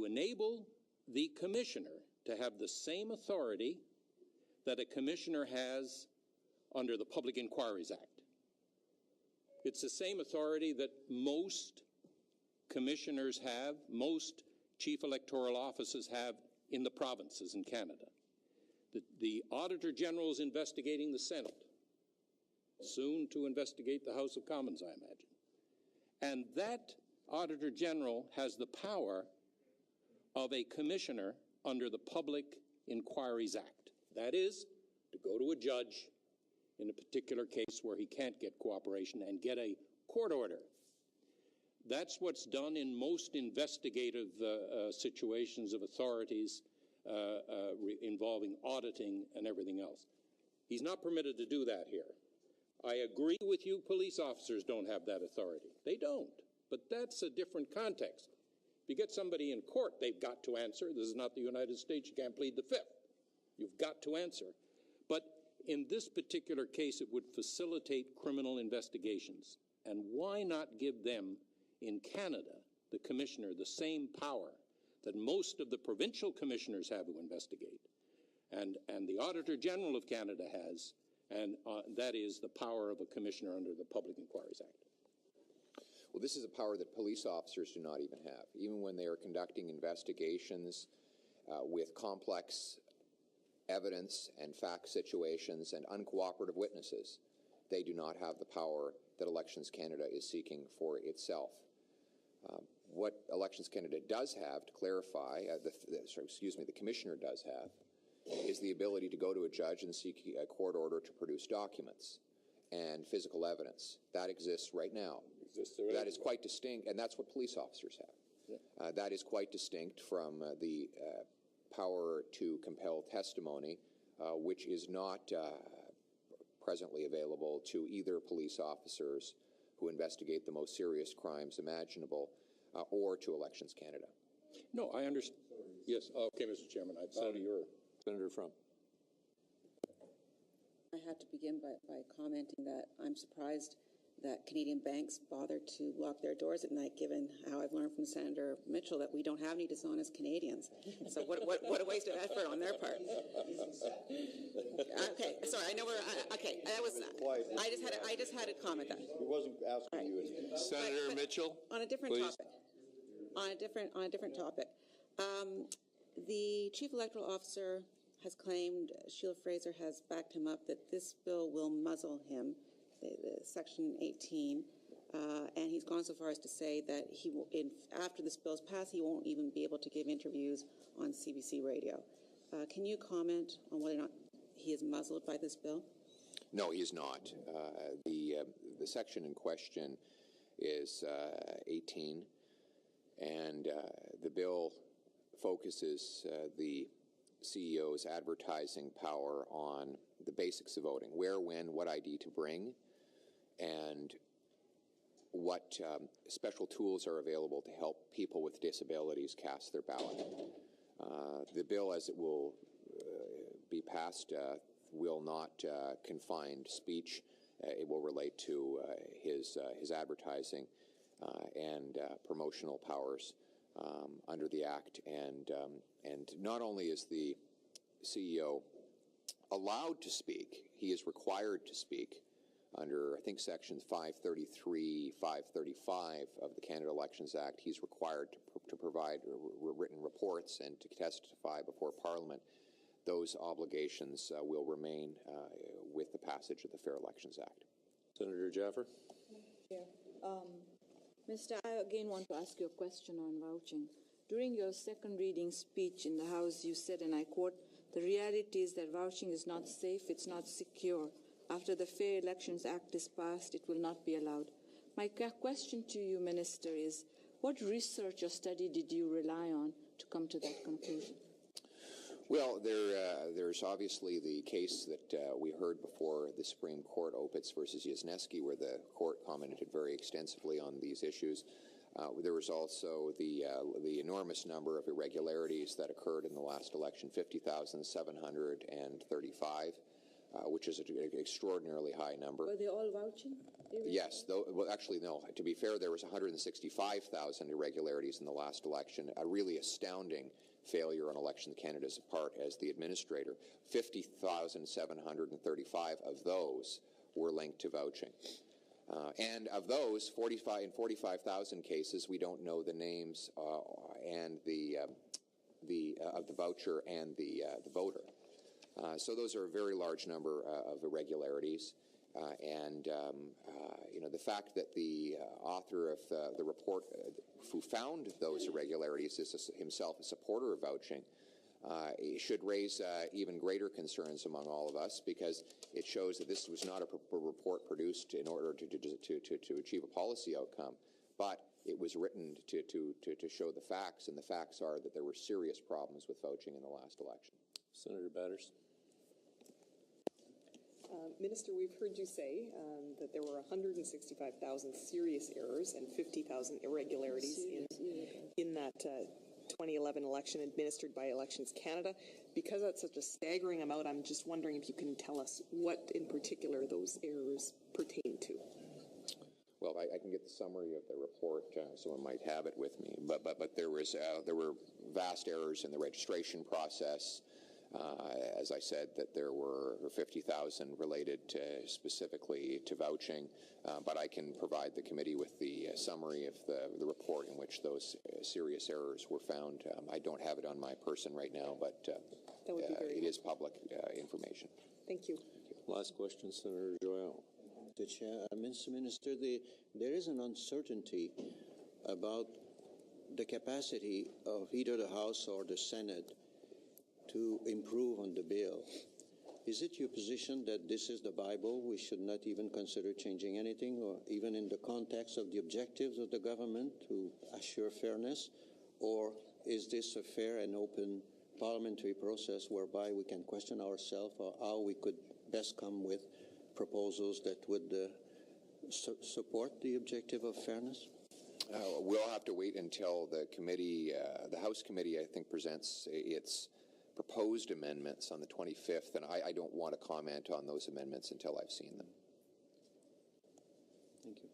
S4: enable the commissioner to have the same authority that a commissioner has under the Public Inquiries Act. It's the same authority that most commissioners have, most chief electoral offices have in the provinces in Canada. The Auditor General is investigating the Senate, soon to investigate the House of Commons, I imagine. And that Auditor General has the power of a commissioner under the Public Inquiries Act. That is, to go to a judge in a particular case where he can't get cooperation and get a court order. That's what's done in most investigative situations of authorities involving auditing and everything else. He's not permitted to do that here. I agree with you, police officers don't have that authority. They don't, but that's a different context. If you get somebody in court, they've got to answer. This is not the United States. You can't plead the fifth. You've got to answer. But in this particular case, it would facilitate criminal investigations. And why not give them, in Canada, the commissioner, the same power that most of the provincial commissioners have to investigate, and the Auditor General of Canada has, and that is the power of a commissioner under the Public Inquiries Act.
S2: Well, this is a power that police officers do not even have. Even when they are conducting investigations with complex evidence and fact situations and uncooperative witnesses, they do not have the power that Elections Canada is seeking for itself. What Elections Canada does have, to clarify, the commissioner does have, is the ability to go to a judge and seek a court order to produce documents and physical evidence. That exists right now. That is quite distinct, and that's what police officers have. Yeah. That is quite distinct from the power to compel testimony, which is not presently available to either police officers who investigate the most serious crimes imaginable or to Elections Canada.
S4: No, I understand. Yes, okay, Mr. Chairman, I bow to your Senator from.
S6: I have to begin by commenting that I'm surprised that Canadian banks bother to lock their doors at night, given how I've learned from Senator Mitchell that we don't have any dishonest Canadians. So what a waste of effort on their part. Okay, sorry, I know we're, okay, that was, I just had a comment that.
S9: He wasn't asking you.
S1: Senator Mitchell,
S6: on a different
S1: please.
S6: topic. On a different topic. The Chief Electoral Officer has claimed, Sheila Fraser has backed him up, that this bill will muzzle him, Section 18, and he's gone so far as to say that he will, after this bill is passed, he won't even be able to give interviews on CBC radio. Can you comment on whether or not he is muzzled by this bill?
S2: No, he is not. The section in question is 18, And the bill focuses the CEO's advertising power on the basics of voting: where, when, what ID to bring, and what special tools are available to help people with disabilities cast their ballot. The bill, as it will be passed, will not confine speech. It will relate to his advertising and promotional powers under the Act. And not only is the CEO allowed to speak, he is required to speak under, I think, Sections 533, 535 of the Canada Elections Act. He's required to provide written reports and to testify before Parliament. Those obligations will remain with the passage of the Fair Elections Act.
S1: Senator Jaffer.
S5: Mr. I again want to ask you a question on vouching. During your second reading speech in the House, you said, and I quote, "The reality is that vouching is not safe, it's not secure. After the Fair Elections Act is passed, it will not be allowed." My question to you, Minister, is what research or study did you rely on to come to that conclusion?
S2: Well, there's obviously the case that we heard before the Supreme Court, Opitz versus Yasneski, where the court commented very extensively on these issues. There was also the enormous number of irregularities that occurred in the last election, 50,735, which is an extraordinarily high number.
S5: Were they all vouching?
S2: Yes. Well, actually, no. To be fair, there was 165,000 irregularities in the last election, a really astounding failure on Election Canada's part as the administrator. 50,735 of those were linked to vouching. And of those, 45,000 cases, we don't know the names and of the voucher and the voter. So those are a very large number of irregularities. The fact that the author of the report who found those irregularities is himself a supporter of vouching should raise even greater concerns among all of us, because it shows that this was not a report produced in order to achieve a policy outcome, but it was written to show the facts, and the facts are that there were serious problems with vouching in the last election.
S1: Senator Batters.
S7: Minister, we've heard you say that there were 165,000 serious errors and 50,000 irregularities in that 2011 election administered by Elections Canada. Because that's such a staggering amount, I'm just wondering if you can tell us what in particular those errors pertain to.
S2: Well, I can get the summary of the report. Someone might have it with me. But there were vast errors in the registration process. As I said, that there were 50,000 related specifically to vouching, but I can provide the committee with the summary of the report in which those serious errors were found. I don't have it on my person right now, but it is public information.
S7: Thank you.
S1: Last question, Senator Joyal.
S8: Mr. Chair, Mr. Minister, there is an uncertainty about the capacity of either the House or the Senate to improve on the bill. Is it your position that this is the Bible, we should not even consider changing anything, or even in the context of the objectives of the government to assure fairness? Or is this a fair and open parliamentary process whereby we can question ourselves or how we could best come with proposals that would support the objective of fairness?
S2: We'll have to wait until the committee, the House committee, I think, presents its proposed amendments on the 25th, and I don't want to comment on those amendments until I've seen them.
S8: Thank you.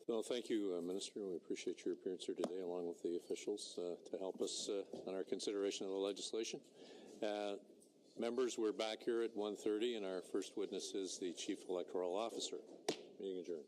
S1: Well, thank you, Minister. We appreciate your appearance here today, along with the officials, to help us on our consideration of the legislation. Members, we're back here at 1:30, and our first witness is the Chief Electoral Officer. Meeting adjourned.